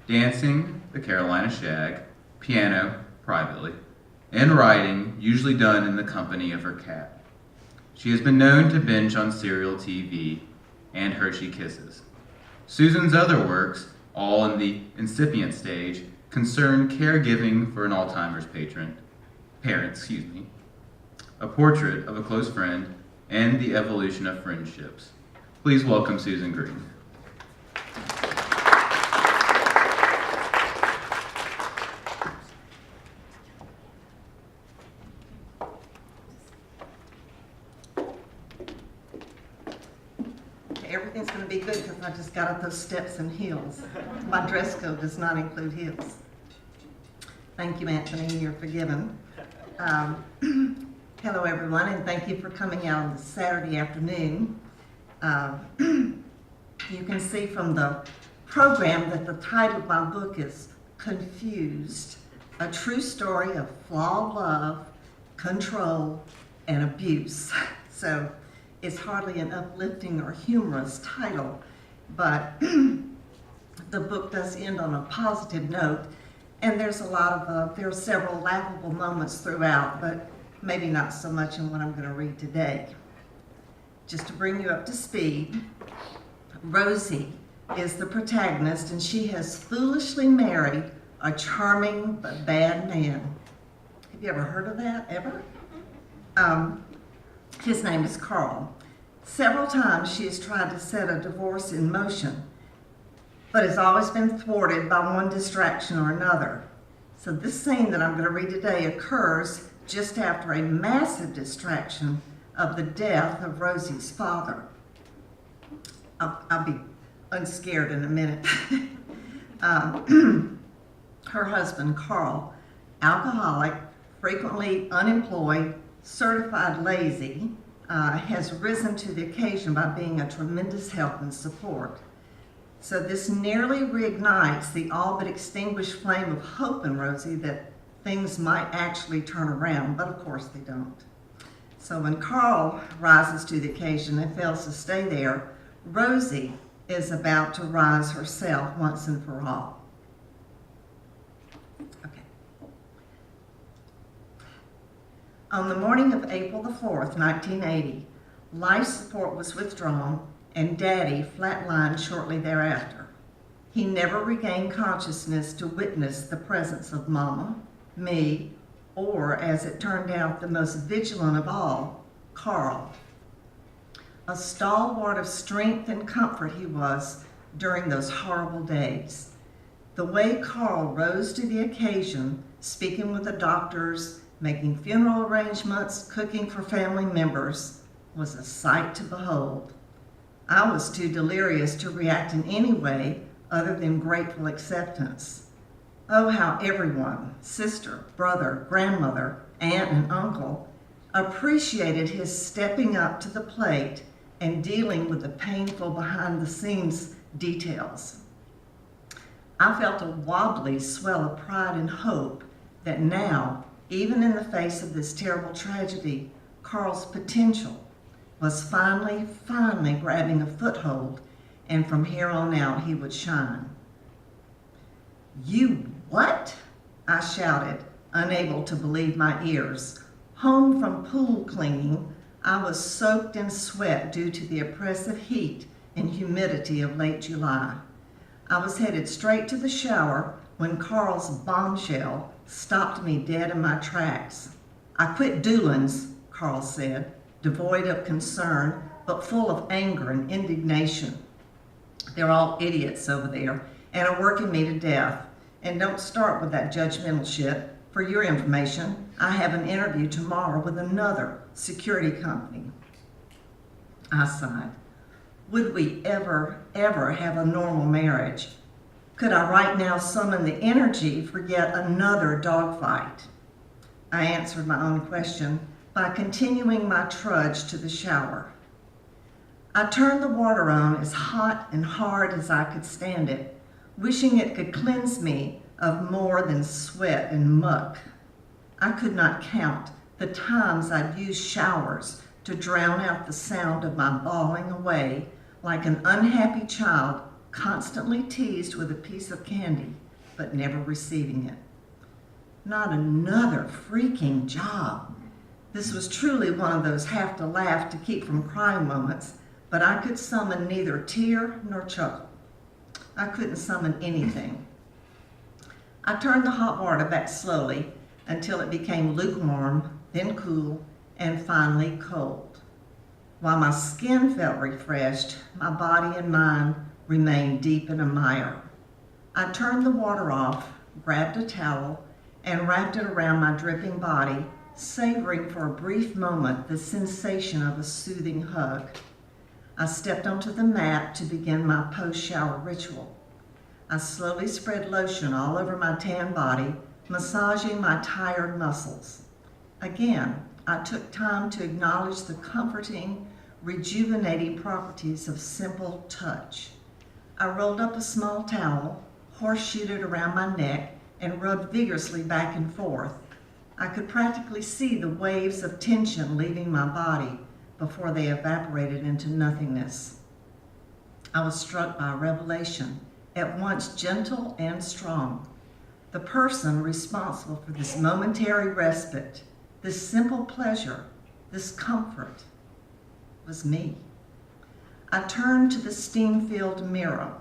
dancing, the Carolina Shag, piano, privately, and writing, usually done in the company of her cat. She has been known to binge on serial TV and Hershey Kisses. Susan's other works, all in the incipient stage, concern caregiving for an Alzheimer's parent, a portrait of a close friend, and the evolution of friendships. Please welcome Susan Green. Everything's going to be good because I just got up those steps in heels. My dress code does not include heels. Thank you, Anthony, you're forgiven. Hello, everyone, and thank you for coming out on this Saturday afternoon. You can see from the program that the title of my book is Confused, a true story of flawed love, control, and abuse. So it's hardly an uplifting or humorous title, but the book does end on a positive note, and there's there are several laughable moments throughout, but maybe not so much in what I'm going to read today. Just to bring you up to speed, Rosie is the protagonist, and she has foolishly married a charming but bad man. Have you ever heard of that, ever? His name is Carl. Several times she has tried to set a divorce in motion, but has always been thwarted by one distraction or another. So this scene that I'm going to read today occurs just after a massive distraction of the death of Rosie's father. I'll be unscared in a minute. Her husband, Carl, alcoholic, frequently unemployed, certified lazy, has risen to the occasion by being a tremendous help and support. So this nearly reignites the all but extinguished flame of hope in Rosie that things might actually turn around, but of course they don't. So when Carl rises to the occasion and fails to stay there, Rosie is about to rise herself once and for all. Okay. On the morning of April the 4th, 1980, life support was withdrawn and Daddy flatlined shortly thereafter. He never regained consciousness to witness the presence of Mama, me, or, as it turned out, the most vigilant of all, Carl. A stalwart of strength and comfort he was during those horrible days. The way Carl rose to the occasion, speaking with the doctors, making funeral arrangements, cooking for family members, was a sight to behold. I was too delirious to react in any way other than grateful acceptance. Oh, how everyone, sister, brother, grandmother, aunt, and uncle, appreciated his stepping up to the plate and dealing with the painful behind-the-scenes details. I felt a wobbly swell of pride and hope that now, even in the face of this terrible tragedy, Carl's potential was finally grabbing a foothold, and from here on out he would shine. You what? I shouted, unable to believe my ears. Home from pool cleaning, I was soaked in sweat due to the oppressive heat and humidity of late July. I was headed straight to the shower when Carl's bombshell stopped me dead in my tracks. I quit doolins, Carl said, devoid of concern, but full of anger and indignation. They're all idiots over there and are working me to death. And don't start with that judgmental shit. For your information, I have an interview tomorrow with another security company. I sighed. Would we ever have a normal marriage? Could I right now summon the energy for yet another dogfight? I answered my own question by continuing my trudge to the shower. I turned the water on as hot and hard as I could stand it, wishing it could cleanse me of more than sweat and muck. I could not count the times I'd used showers to drown out the sound of my bawling away like an unhappy child constantly teased with a piece of candy, but never receiving it. Not another freaking job. This was truly one of those have to laugh to keep from crying moments, but I could summon neither tear nor chuckle. I couldn't summon anything. I turned the hot water back slowly until it became lukewarm, then cool, and finally cold. While my skin felt refreshed, my body and mind remained deep in a mire. I turned the water off, grabbed a towel, and wrapped it around my dripping body, savoring for a brief moment the sensation of a soothing hug. I stepped onto the mat to begin my post-shower ritual. I slowly spread lotion all over my tan body, massaging my tired muscles. Again, I took time to acknowledge the comforting, rejuvenating properties of simple touch. I rolled up a small towel, horseshoed it around my neck, and rubbed vigorously back and forth. I could practically see the waves of tension leaving my body before they evaporated into nothingness. I was struck by a revelation, at once gentle and strong. The person responsible for this momentary respite, this simple pleasure, this comfort, was me. I turned to the steam-filled mirror.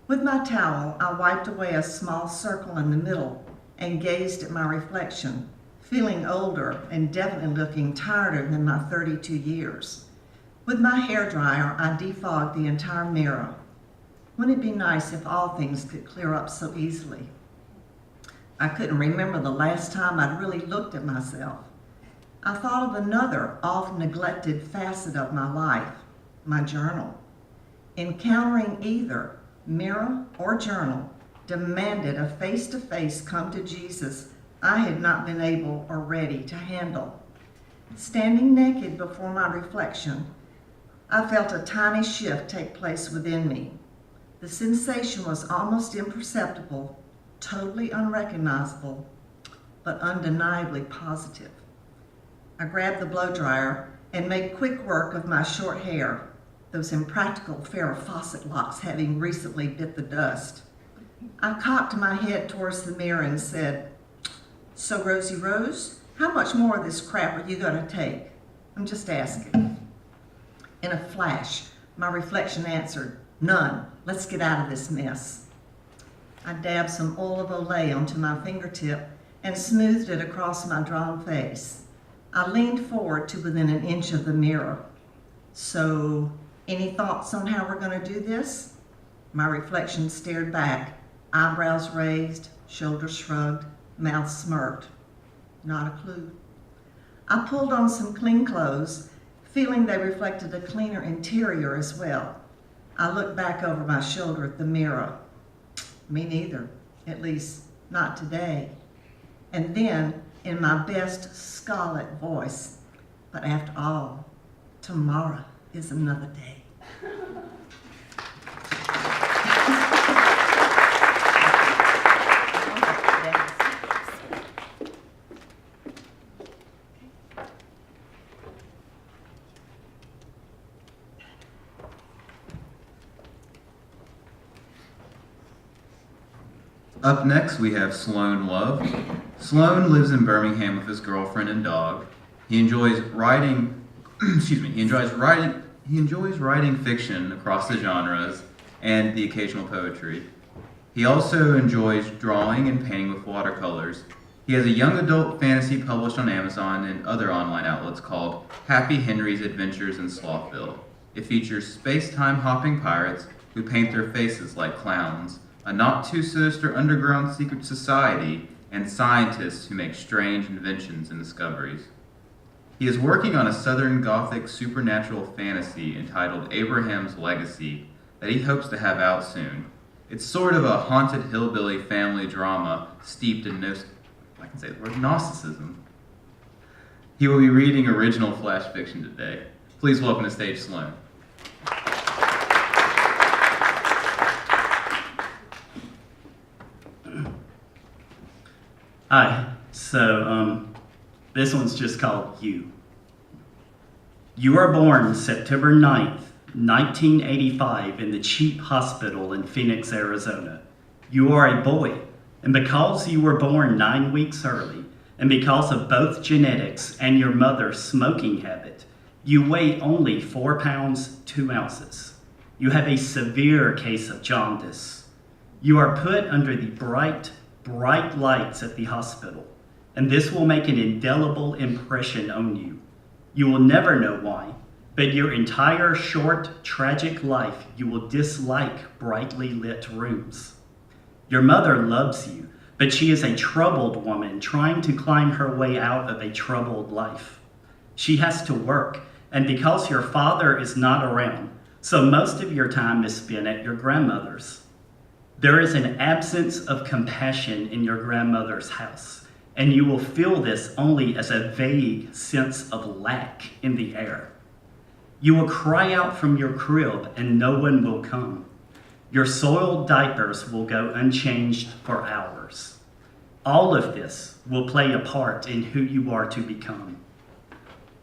With my towel, I wiped away a small circle in the middle and gazed at my reflection, feeling older and definitely looking tireder than my 32 years. With my hairdryer, I defogged the entire mirror. Wouldn't it be nice if all things could clear up so easily? I couldn't remember the last time I'd really looked at myself. I thought of another oft-neglected facet of my life, my journal. Encountering either mirror or journal demanded a face-to-face come to Jesus I had not been able or ready to handle. Standing naked before my reflection, I felt a tiny shift take place within me. The sensation was almost imperceptible, totally unrecognizable, but undeniably positive. I grabbed the blow dryer and made quick work of my short hair, those impractical Farrah Fawcett locks having recently bit the dust. I cocked my head towards the mirror and said, "So, Rosie Rose, how much more of this crap are you going to take? I'm just asking." In a flash, my reflection answered, "None. Let's get out of this mess." I dabbed some oil of Olay onto my fingertip and smoothed it across my drawn face. I leaned forward to within an inch of the mirror. "So, any thoughts on how we're going to do this?" My reflection stared back, eyebrows raised, shoulders shrugged, mouth smirked. Not a clue. I pulled on some clean clothes, feeling they reflected a cleaner interior as well. I looked back over my shoulder at the mirror. Me neither, at least not today. And then, in my best scarlet voice, "But after all, tomorrow is another day." Up next, we have Sloane Love. Sloane lives in Birmingham with his girlfriend and dog. He enjoys writing, he enjoys writing fiction across the genres and the occasional poetry. He also enjoys drawing and painting with watercolors. He has a young adult fantasy published on Amazon and other online outlets called Happy Henry's Adventures in Smallville. It features space-time hopping pirates who paint their faces like clowns, a not-too-sinister underground secret society, and scientists who make strange inventions and discoveries. He is working on a Southern Gothic supernatural fantasy entitled Abraham's Legacy that he hopes to have out soon. It's sort of a haunted hillbilly family drama steeped in Gnosticism. He will be reading original flash fiction today. Please welcome to stage Sloane. Hi, so this one's just called You. You were born September 9th, 1985 in the Cheap Hospital in Phoenix, Arizona. You are a boy, and because you were born 9 weeks early, and because of both genetics and your mother's smoking habit, you weigh only 4 pounds, 2 ounces. You have a severe case of jaundice. You are put under the bright lights at the hospital, and this will make an indelible impression on you. You will never know why, but your entire short, tragic life you will dislike brightly lit rooms. Your mother loves you, but she is a troubled woman trying to climb her way out of a troubled life. She has to work, and because your father is not around, so most of your time is spent at your grandmother's. There is an absence of compassion in your grandmother's house, and you will feel this only as a vague sense of lack in the air. You will cry out from your crib and no one will come. Your soiled diapers will go unchanged for hours. All of this will play a part in who you are to become.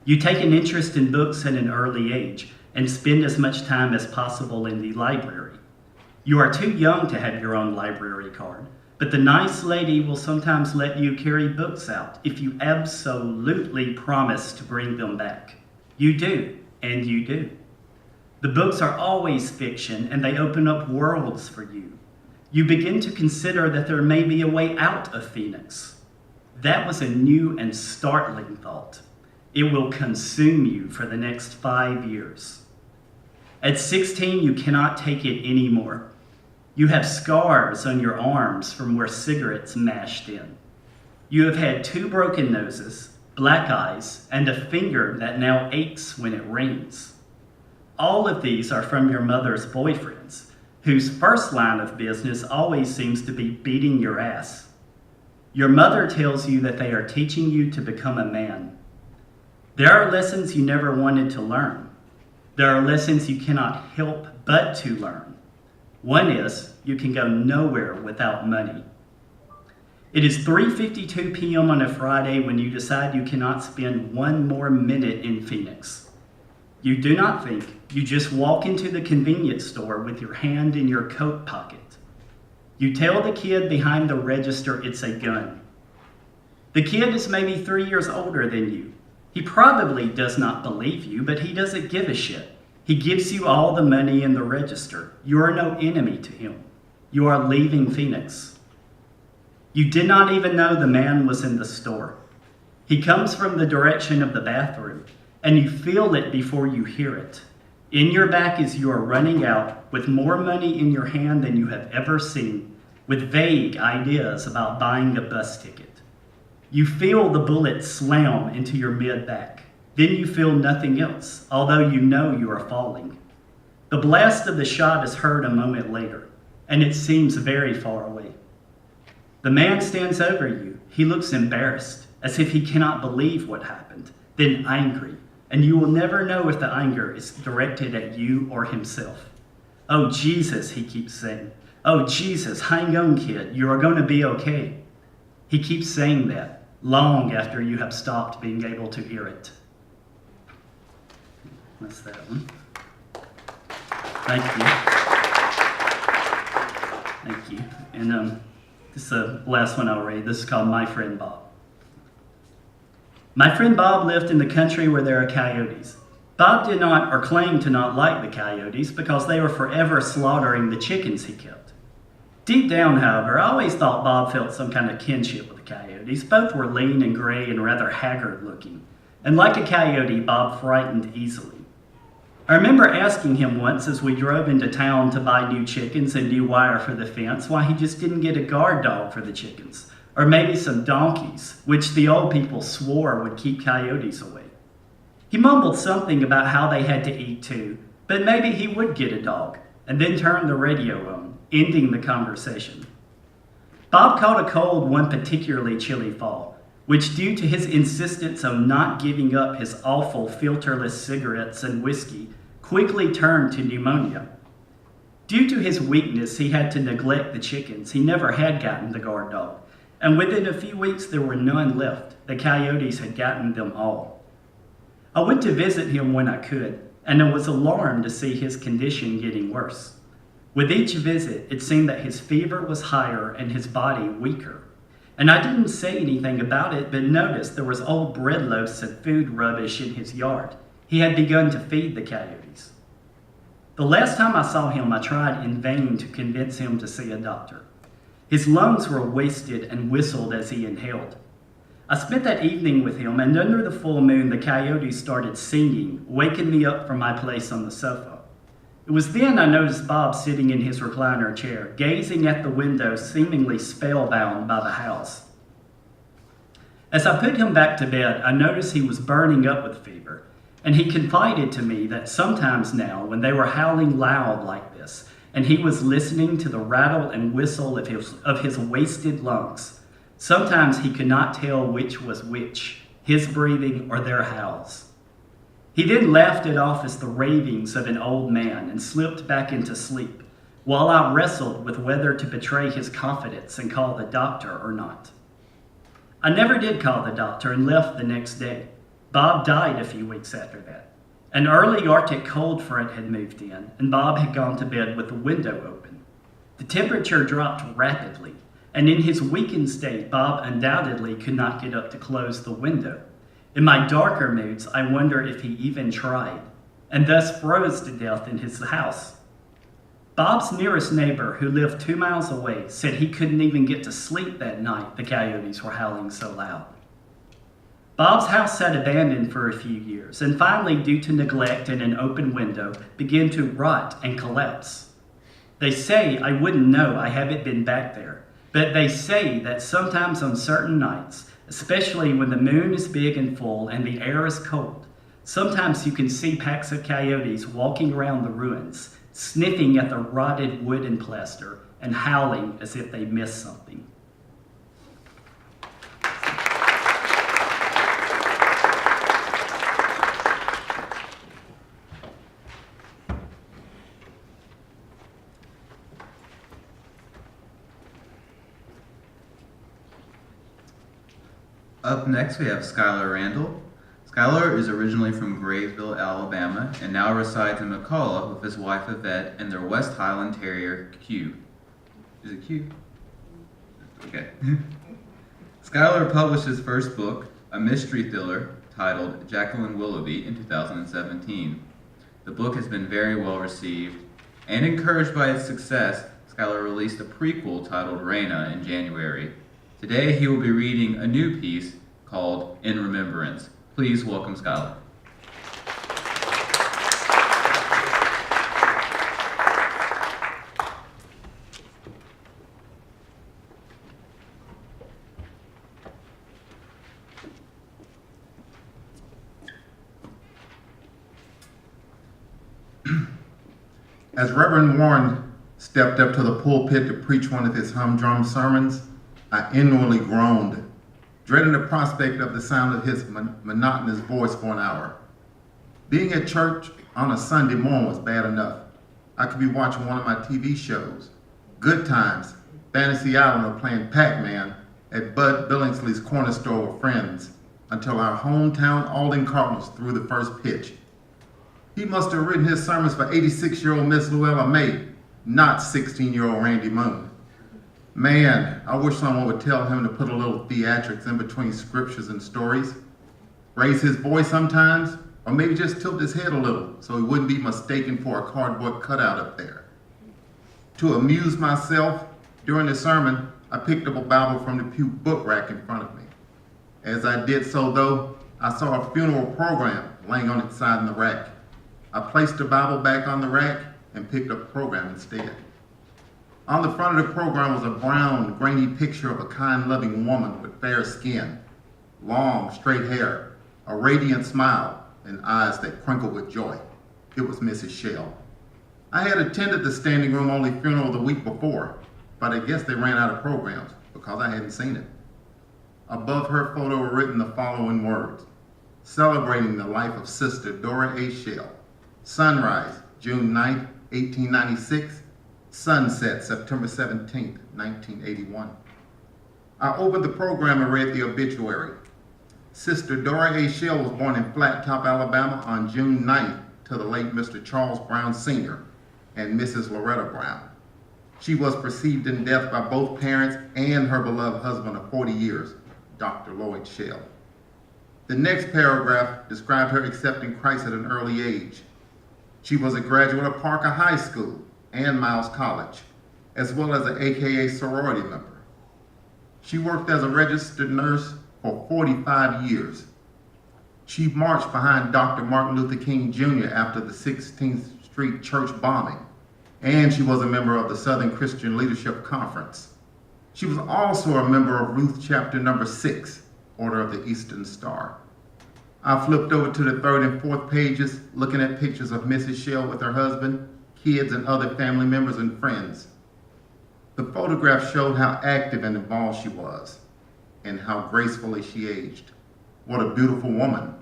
You take an interest in books at an early age and spend as much time as possible in the library. You are too young to have your own library card, but the nice lady will sometimes let you carry books out if you absolutely promise to bring them back. You do, and you do. The books are always fiction, and they open up worlds for you. You begin to consider that there may be a way out of Phoenix. That was a new and startling thought. It will consume you for the next 5 years. At 16, you cannot take it anymore. You have scars on your arms from where cigarettes mashed in. You have had 2 broken noses, black eyes, and a finger that now aches when it rains. All of these are from your mother's boyfriends, whose first line of business always seems to be beating your ass. Your mother tells you that they are teaching you to become a man. There are lessons you never wanted to learn. There are lessons you cannot help but to learn. One is, you can go nowhere without money. It is 3:52 p.m. on a Friday when you decide you cannot spend 1 more minute in Phoenix. You do not think, you just walk into the convenience store with your hand in your coat pocket. You tell the kid behind the register it's a gun. The kid is maybe 3 years older than you. He probably does not believe you, but he doesn't give a shit. He gives you all the money in the register. You are no enemy to him. You are leaving Phoenix. You did not even know the man was in the store. He comes from the direction of the bathroom, and you feel it before you hear it. In your back as you are running out with more money in your hand than you have ever seen, with vague ideas about buying a bus ticket. You feel the bullet slam into your mid-back. Then you feel nothing else, although you know you are falling. The blast of the shot is heard a moment later, and it seems very far away. The man stands over you. He looks embarrassed, as if he cannot believe what happened, then angry, and you will never know if the anger is directed at you or himself. Oh, Jesus, he keeps saying. Oh, Jesus, hang on, kid. You are going to be okay. He keeps saying that long after you have stopped being able to hear it. That's that one. Thank you. Thank you. And this is the last one I'll read. This is called My Friend Bob. My friend Bob lived in the country where there are coyotes. Bob did not, or claimed to not like the coyotes because they were forever slaughtering the chickens he kept. Deep down, however, I always thought Bob felt some kind of kinship with the coyotes. Both were lean and gray and rather haggard looking. And like a coyote, Bob frightened easily. I remember asking him once as we drove into town to buy new chickens and new wire for the fence why he just didn't get a guard dog for the chickens, or maybe some donkeys, which the old people swore would keep coyotes away. He mumbled something about how they had to eat too, but maybe he would get a dog, and then turned the radio on, ending the conversation. Bob caught a cold one particularly chilly fall, which due to his insistence on not giving up his awful filterless cigarettes and whiskey, quickly turned to pneumonia. Due to his weakness, he had to neglect the chickens. He never had gotten the guard dog, and within a few weeks there were none left. The coyotes had gotten them all. I went to visit him when I could, and I was alarmed to see his condition getting worse. With each visit, it seemed that his fever was higher and his body weaker. And I didn't say anything about it, but noticed there was old bread loaves and food rubbish in his yard. He had begun to feed the coyotes. The last time I saw him, I tried in vain to convince him to see a doctor. His lungs were wasted and whistled as he inhaled. I spent that evening with him, and under the full moon, the coyotes started singing, waking me up from my place on the sofa. It was then I noticed Bob sitting in his recliner chair, gazing at the window, seemingly spellbound by the house. As I put him back to bed, I noticed he was burning up with fever, and he confided to me that sometimes now, when they were howling loud like this, and he was listening to the rattle and whistle of his wasted lungs, sometimes he could not tell which was which, his breathing or their howls. He then laughed it off as the ravings of an old man and slipped back into sleep, while I wrestled with whether to betray his confidence and call the doctor or not. I never did call the doctor and left the next day. Bob died a few weeks after that. An early Arctic cold front had moved in, and Bob had gone to bed with the window open. The temperature dropped rapidly, and in his weakened state, Bob undoubtedly could not get up to close the window. In my darker moods, I wonder if he even tried, and thus froze to death in his house. Bob's nearest neighbor, who lived 2 miles away, said he couldn't even get to sleep that night the coyotes were howling so loud. Bob's house sat abandoned for a few years, and finally, due to neglect and an open window, began to rot and collapse. They say I wouldn't know, I haven't been back there, but they say that sometimes on certain nights, especially when the moon is big and full and the air is cold, sometimes you can see packs of coyotes walking around the ruins, sniffing at the rotted wood and plaster, and howling as if they missed something. Up next, we have Schuyler Randall. Schuyler is originally from Graysville, Alabama, and now resides in McCullough with his wife Yvette and their West Highland Terrier, Q. Is it Q? Okay. Schuyler published his first book, a mystery thriller titled Jacqueline Willoughby, in 2017. The book has been very well received, and encouraged by its success, Schuyler released a prequel titled Raina in January. Today he will be reading a new piece called In Remembrance. Please welcome Schuyler. As Reverend Warren stepped up to the pulpit to preach one of his humdrum sermons, I inwardly groaned, dreading the prospect of the sound of his monotonous voice for an hour. Being at church on a Sunday morning was bad enough. I could be watching one of my TV shows, Good Times, Fantasy Island, or playing Pac-Man at Bud Billingsley's corner store with friends until our hometown Alden Cardinals threw the first pitch. He must have written his sermons for 86-year-old Miss Luella May, not 16-year-old Randy Moon. Man, I wish someone would tell him to put a little theatrics in between scriptures and stories. Raise his voice sometimes, or maybe just tilt his head a little so he wouldn't be mistaken for a cardboard cutout up there. To amuse myself, during the sermon, I picked up a Bible from the pew book rack in front of me. As I did so, though, I saw a funeral program laying on its side in the rack. I placed the Bible back on the rack and picked up the program instead. On the front of the program was a brown, grainy picture of a kind, loving woman with fair skin, long, straight hair, a radiant smile, and eyes that crinkled with joy. It was Mrs. Shell. I had attended the standing room only funeral the week before, but I guess they ran out of programs because I hadn't seen it. Above her photo were written the following words: celebrating the life of Sister Dora A. Shell. Sunrise, June 9th, 1896. Sunset, September 17th, 1981. I opened the program and read the obituary. Sister Dora A. Shell was born in Flat Top, Alabama on June 9th to the late Mr. Charles Brown Sr. and Mrs. Loretta Brown. She was preceded in death by both parents and her beloved husband of 40 years, Dr. Lloyd Shell. The next paragraph described her accepting Christ at an early age. She was a graduate of Parker High School and Miles College, as well as an AKA sorority member. She worked as a registered nurse for for 45 years. She marched behind Dr. Martin Luther King Jr. after the 16th Street church bombing, and she was a member of the Southern Christian Leadership Conference. She was also a member of Ruth Chapter number 6, Order of the Eastern Star. I flipped over to the 3rd and 4th pages, looking at pictures of Mrs. Shell with her husband, kids, and other family members and friends. The photograph showed how active and involved she was, and how gracefully she aged. What a beautiful woman.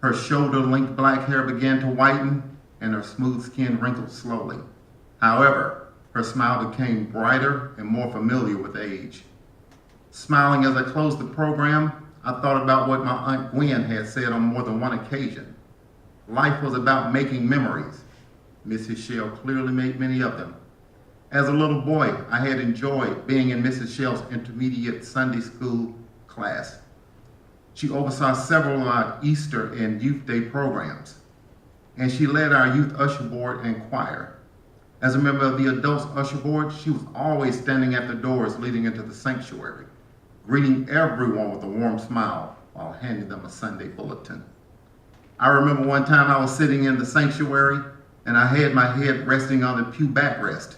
Her shoulder-length black hair began to whiten, and her smooth skin wrinkled slowly. However, her smile became brighter and more familiar with age. Smiling as I closed the program, I thought about what my Aunt Gwen had said on more than one occasion. Life was about making memories. Mrs. Shell clearly made many of them. As a little boy, I had enjoyed being in Mrs. Shell's intermediate Sunday school class. She oversaw several of our Easter and Youth Day programs, and she led our youth usher board and choir. As a member of the adults usher board, she was always standing at the doors leading into the sanctuary, greeting everyone with a warm smile while handing them a Sunday bulletin. I remember one time I was sitting in the sanctuary and I had my head resting on the pew backrest.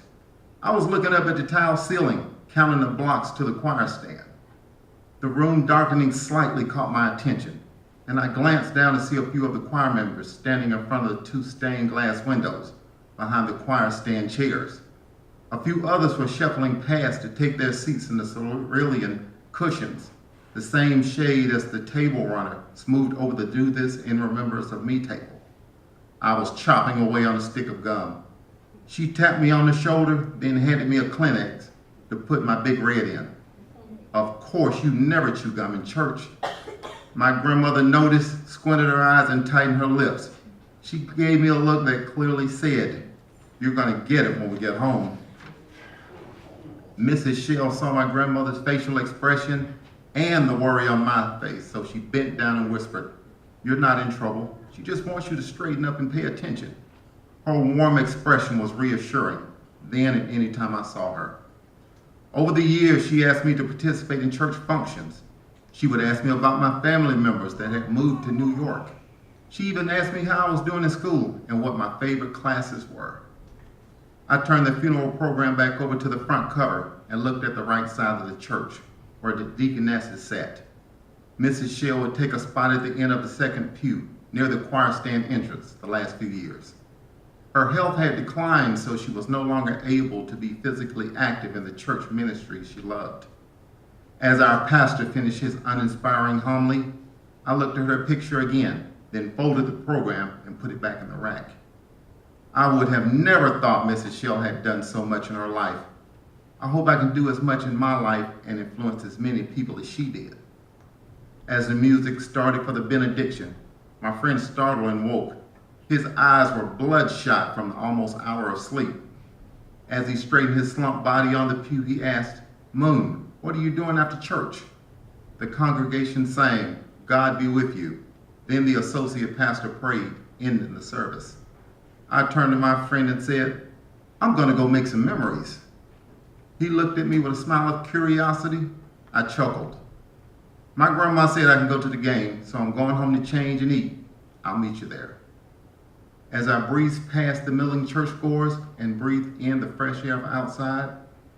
I was looking up at the tile ceiling, counting the blocks to the choir stand. The room darkening slightly caught my attention, and I glanced down to see a few of the choir members standing in front of the 2 stained glass windows behind the choir stand chairs. A few others were shuffling past to take their seats in the cerulean cushions, the same shade as the table runner smoothed over the Do This in Remembrance of Me table. I was chopping away on a stick of gum. She tapped me on the shoulder, then handed me a Kleenex to put my big red in. Of course, you never chew gum in church. My grandmother noticed, squinted her eyes, and tightened her lips. She gave me a look that clearly said, "You're gonna get it when we get home." Mrs. Shell saw my grandmother's facial expression and the worry on my face, so she bent down and whispered, "You're not in trouble. She just wants you to straighten up and pay attention." Her warm expression was reassuring, then and any time I saw her. Over the years, she asked me to participate in church functions. She would ask me about my family members that had moved to New York. She even asked me how I was doing in school and what my favorite classes were. I turned the funeral program back over to the front cover and looked at the right side of the church, where the deaconesses sat. Mrs. Shell would take a spot at the end of the second pew, near the choir stand entrance, the last few years. Her health had declined, so she was no longer able to be physically active in the church ministry she loved. As our pastor finished his uninspiring homily, I looked at her picture again, then folded the program and put it back in the rack. I would have never thought Mrs. Shell had done so much in her life. I hope I can do as much in my life and influence as many people as she did. As the music started for the benediction, my friend startled and woke. His eyes were bloodshot from the almost hour of sleep. As he straightened his slumped body on the pew, he asked, "Moon, what are you doing after church?" The congregation sang, "God be with you." Then the associate pastor prayed, ending the service. I turned to my friend and said, "I'm going to go make some memories." He looked at me with a smile of curiosity. I chuckled. "My grandma said I can go to the game, so I'm going home to change and eat. I'll meet you there." As I breezed past the milling churchgoers and breathed in the fresh air outside,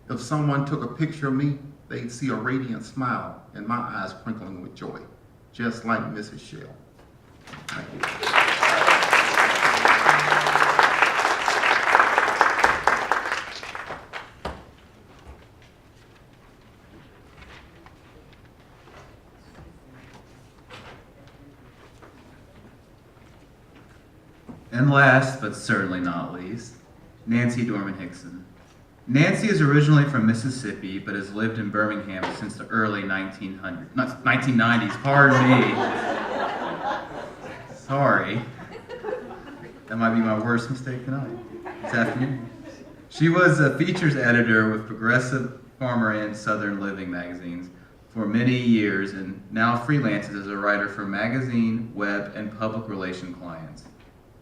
if someone took a picture of me, they'd see a radiant smile and my eyes twinkling with joy, just like Mrs. Shell. Thank you. And last, but certainly not least, Nancy Dorman Hickson. Nancy is originally from Mississippi, but has lived in Birmingham since the early 1990s, pardon me. Sorry. That might be my worst mistake tonight, this afternoon. She was a features editor with Progressive, Farmer, and Southern Living magazines for many years, and now freelances as a writer for magazine, web, and public relation clients.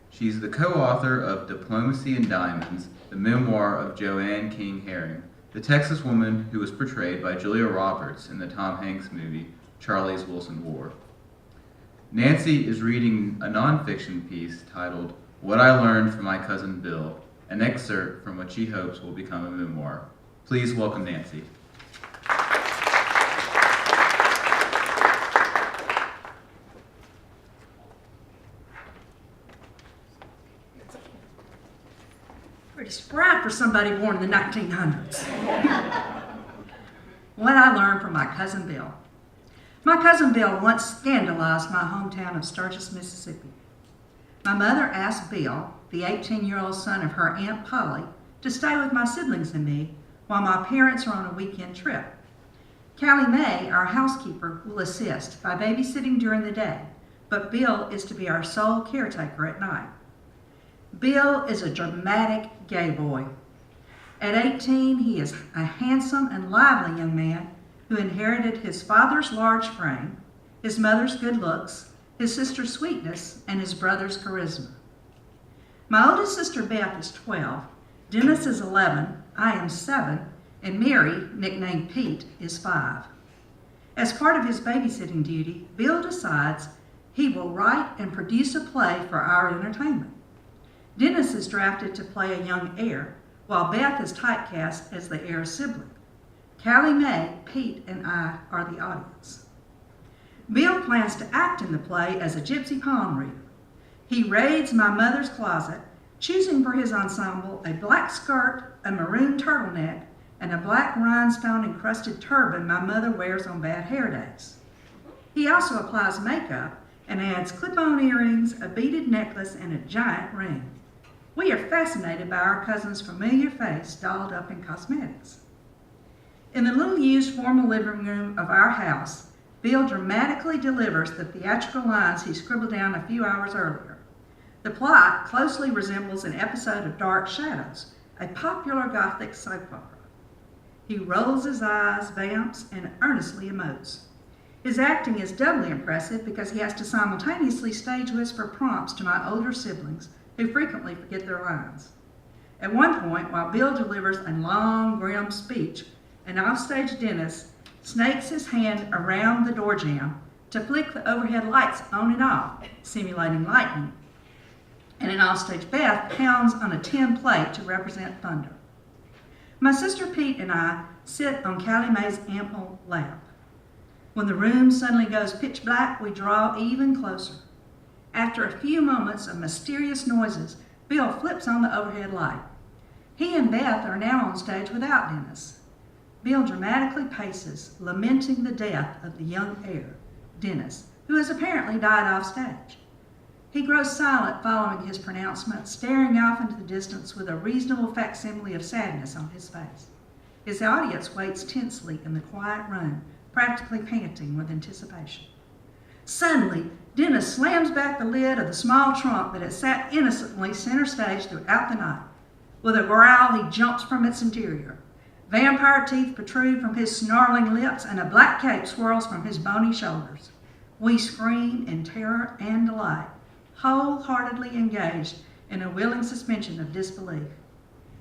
She's the co-author of Diplomacy and Diamonds, the memoir of Joanne King Herring, the Texas woman who was portrayed by Julia Roberts in the Tom Hanks movie Charlie's Wilson War. Nancy is reading a nonfiction piece titled What I Learned from My Cousin Bill, an excerpt from what she hopes will become a memoir. Please welcome Nancy. Pretty spry for somebody born in the 1900s. What I learned from my cousin Bill. My cousin Bill once scandalized my hometown of Sturgis, Mississippi. My mother asked Bill, the 18-year-old son of her Aunt Polly, to stay with my siblings and me while my parents are on a weekend trip. Callie Mae, our housekeeper, will assist by babysitting during the day, but Bill is to be our sole caretaker at night. Bill is a dramatic gay boy. At 18, he is a handsome and lively young man who inherited his father's large frame, his mother's good looks, his sister's sweetness, and his brother's charisma. My oldest sister Beth is 12, Dennis is 11, I am 7, and Mary, nicknamed Pete, is 5. As part of his babysitting duty, Bill decides he will write and produce a play for our entertainment. Dennis is drafted to play a young heir, while Beth is typecast as the heir's sibling. Callie Mae, Pete, and I are the audience. Bill plans to act in the play as a gypsy palm reader. He raids my mother's closet, choosing for his ensemble a black skirt, a maroon turtleneck, and a black rhinestone-encrusted turban my mother wears on bad hair days. He also applies makeup and adds clip-on earrings, a beaded necklace, and a giant ring. We are fascinated by our cousin's familiar face dolled up in cosmetics. In the little used formal living room of our house, Bill dramatically delivers the theatrical lines he scribbled down a few hours earlier. The plot closely resembles an episode of Dark Shadows, a popular Gothic soap opera. He rolls his eyes, vamps, and earnestly emotes. His acting is doubly impressive because he has to simultaneously stage whisper prompts to my older siblings who frequently forget their lines. At one point, while Bill delivers a long, grim speech, an offstage Dennis snakes his hand around the door jamb to flick the overhead lights on and off, simulating lightning. And an offstage Beth pounds on a tin plate to represent thunder. My sister Pete and I sit on Callie Mae's ample lap. When the room suddenly goes pitch black, we draw even closer. After a few moments of mysterious noises, Bill flips on the overhead light. He and Beth are now on stage without Dennis. Bill dramatically paces, lamenting the death of the young heir, Dennis, who has apparently died off stage. He grows silent following his pronouncement, staring off into the distance with a reasonable facsimile of sadness on his face. His audience waits tensely in the quiet room, practically panting with anticipation. Suddenly, Dennis slams back the lid of the small trunk that had sat innocently center stage throughout the night. With a growl, he jumps from its interior. Vampire teeth protrude from his snarling lips, and a black cape swirls from his bony shoulders. We scream in terror and delight, wholeheartedly engaged in a willing suspension of disbelief.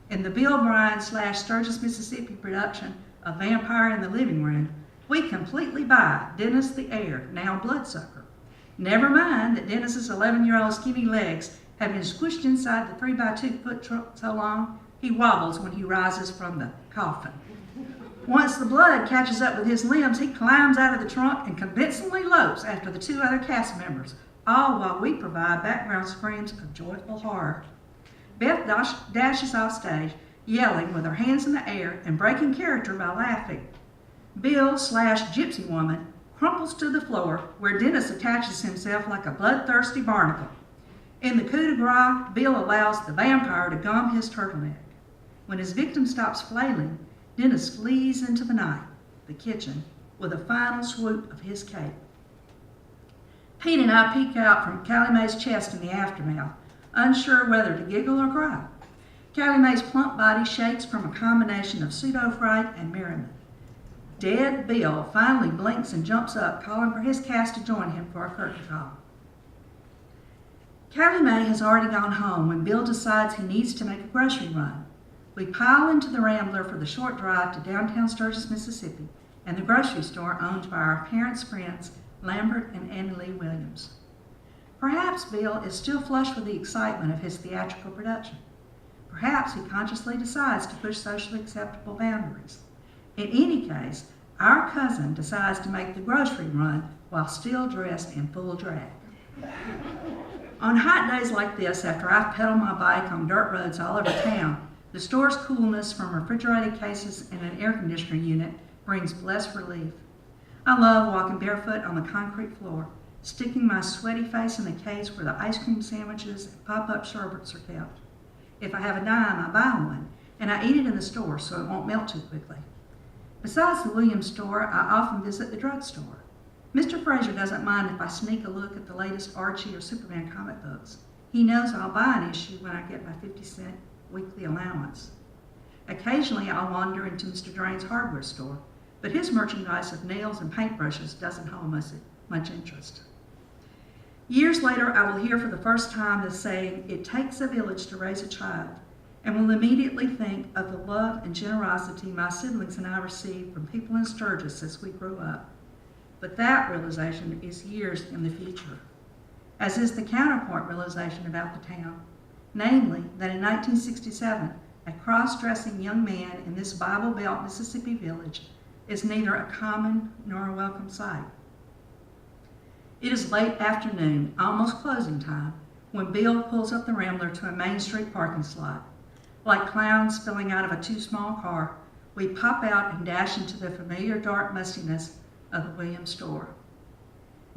In the Bill Bryan / Sturgis, Mississippi production of Vampire in the Living Room, we completely buy Dennis the heir, now bloodsucker. Never mind that Dennis's 11-year-old skinny legs have been squished inside the 3x2 foot trunk so long, he wobbles when he rises from the coffin. Once the blood catches up with his limbs, he climbs out of the trunk and convincingly lopes after the 2 other cast members, all while we provide background screams of joyful horror. Beth dashes off stage, yelling with her hands in the air and breaking character by laughing. Bill / Gypsy Woman crumples to the floor, where Dennis attaches himself like a bloodthirsty barnacle. In the coup de grace, Bill allows the vampire to gum his turtleneck. When his victim stops flailing, Dennis flees into the night, the kitchen, with a final swoop of his cape. Pete and I peek out from Callie Mae's chest in the aftermath, unsure whether to giggle or cry. Callie Mae's plump body shakes from a combination of pseudo-fright and merriment. Dead Bill finally blinks and jumps up, calling for his cast to join him for a curtain call. Callie Mae has already gone home when Bill decides he needs to make a grocery run. We pile into the Rambler for the short drive to downtown Sturgis, Mississippi, and the grocery store owned by our parents' friends, Lambert and Annie Lee Williams. Perhaps Bill is still flush with the excitement of his theatrical production. Perhaps he consciously decides to push socially acceptable boundaries. In any case, our cousin decides to make the grocery run while still dressed in full drag. On hot days like this, after I've pedaled my bike on dirt roads all over town, the store's coolness from refrigerated cases and an air conditioner unit brings blessed relief. I love walking barefoot on the concrete floor, sticking my sweaty face in the case where the ice cream sandwiches and pop-up sherbets are kept. If I have a dime, I buy one, and I eat it in the store so it won't melt too quickly. Besides the Williams store, I often visit the drugstore. Mr. Fraser doesn't mind if I sneak a look at the latest Archie or Superman comic books. He knows I'll buy an issue when I get my 50-cent weekly allowance. Occasionally, I'll wander into Mr. Drain's hardware store, but his merchandise of nails and paintbrushes doesn't hold much interest. Years later, I will hear for the first time the saying, "It takes a village to raise a child," and will immediately think of the love and generosity my siblings and I received from people in Sturgis as we grew up. But that realization is years in the future, as is the counterpoint realization about the town, namely that in 1967, a cross-dressing young man in this Bible Belt Mississippi village is neither a common nor a welcome sight. It is late afternoon, almost closing time, when Bill pulls up the Rambler to a Main Street parking slot. Like clowns spilling out of a too small car, we pop out and dash into the familiar dark mustiness of the Williams store.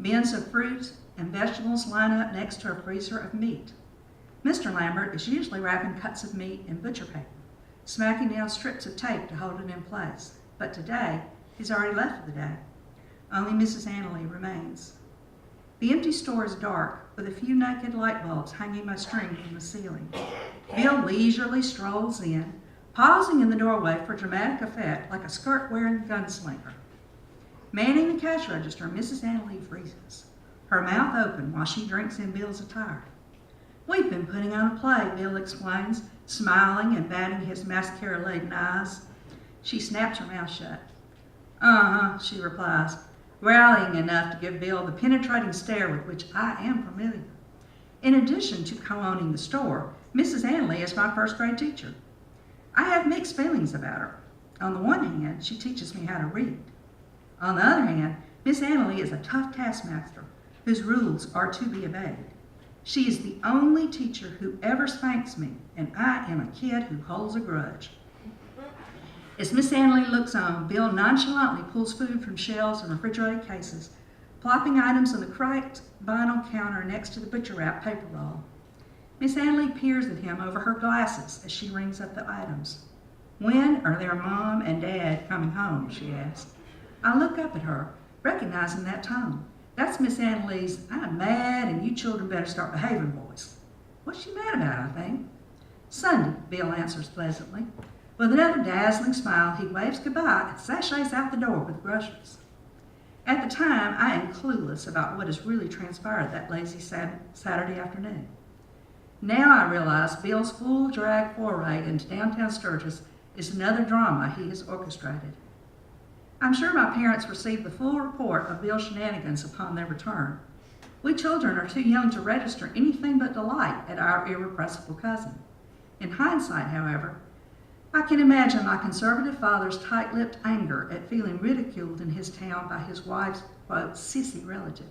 Bins of fruit and vegetables line up next to a freezer of meat. Mr. Lambert is usually wrapping cuts of meat in butcher paper, smacking down strips of tape to hold it in place. But today, he's already left for the day. Only Mrs. Annalee remains. The empty store is dark, with a few naked light bulbs hanging by string from the ceiling. Bill leisurely strolls in, pausing in the doorway for dramatic effect like a skirt-wearing gunslinger. Manning the cash register, Mrs. Annalee freezes, her mouth open while she drinks in Bill's attire. "We've been putting on a play," Bill explains, smiling and batting his mascara-laden eyes. She snaps her mouth shut. "Uh-huh," she replies, growling enough to give Bill the penetrating stare with which I am familiar. In addition to co-owning the store, Mrs. Annalee is my first-grade teacher. I have mixed feelings about her. On the one hand, she teaches me how to read. On the other hand, Miss Annalee is a tough taskmaster whose rules are to be obeyed. She is the only teacher who ever spanks me, and I am a kid who holds a grudge. As Miss Annalee looks on, Bill nonchalantly pulls food from shelves and refrigerated cases, plopping items on the cracked vinyl counter next to the butcher wrap paper roll. Miss Annalee peers at him over her glasses as she rings up the items. "When are their mom and dad coming home?" she asks. I look up at her, recognizing that tone. That's Miss Annalee's "I'm mad and you children better start behaving" voice. What's she mad about, I think? "Sunday," Bill answers pleasantly. With another dazzling smile, he waves goodbye and sashays out the door with groceries. At the time, I am clueless about what has really transpired that lazy Saturday afternoon. Now I realize Bill's full drag foray into downtown Sturgis is another drama he has orchestrated. I'm sure my parents received the full report of Bill's shenanigans upon their return. We children are too young to register anything but delight at our irrepressible cousin. In hindsight, however, I can imagine my conservative father's tight-lipped anger at feeling ridiculed in his town by his wife's, quote, sissy relative.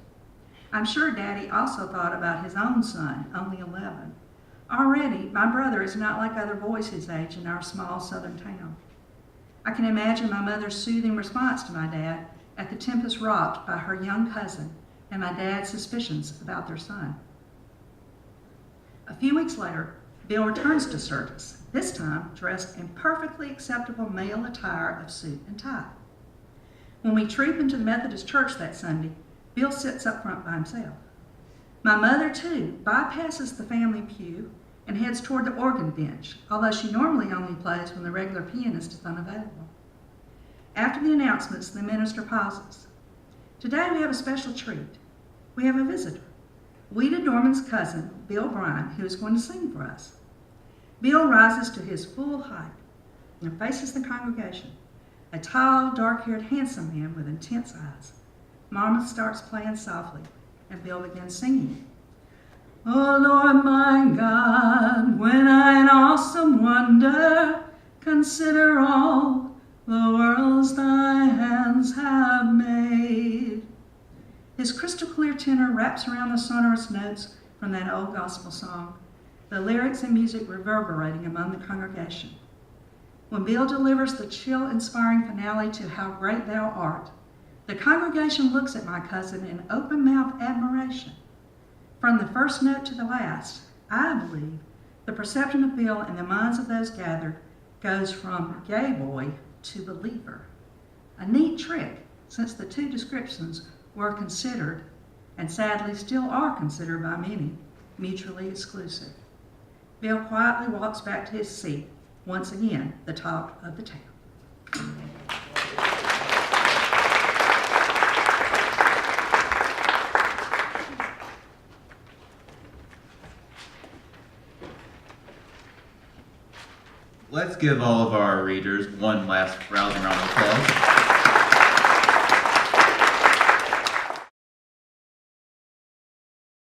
I'm sure Daddy also thought about his own son, only 11. Already, my brother is not like other boys his age in our small southern town. I can imagine my mother's soothing response to my dad at the tempest wrought by her young cousin and my dad's suspicions about their son. A few weeks later, Bill returns to Sturgis, this time dressed in perfectly acceptable male attire of suit and tie. When we troop into the Methodist church that Sunday, Bill sits up front by himself. My mother, too, bypasses the family pew and heads toward the organ bench, although she normally only plays when the regular pianist is unavailable. After the announcements, the minister pauses. Today we have a special treat. We have a visitor, Ouida Dorman's cousin, Bill Bryan, who is going to sing for us. Bill rises to his full height and faces the congregation. a tall, dark-haired, handsome man with intense eyes. Mama starts playing softly, and Bill begins singing. Oh Lord my God, when I in awesome wonder consider all the worlds thy hands have made. His crystal clear tenor wraps around the sonorous notes from that old gospel song, the lyrics and music reverberating among the congregation. When Bill delivers the chill-inspiring finale to How Great Thou Art, the congregation looks at my cousin in open-mouthed admiration. From the first note to the last, I believe the perception of Bill in the minds of those gathered goes from gay boy to believer. A neat trick, since the two descriptions were considered, and sadly still are considered by many, mutually exclusive. Bill quietly walks back to his seat, once again the talk of the town. Let's give all of our readers one last rousing round of applause.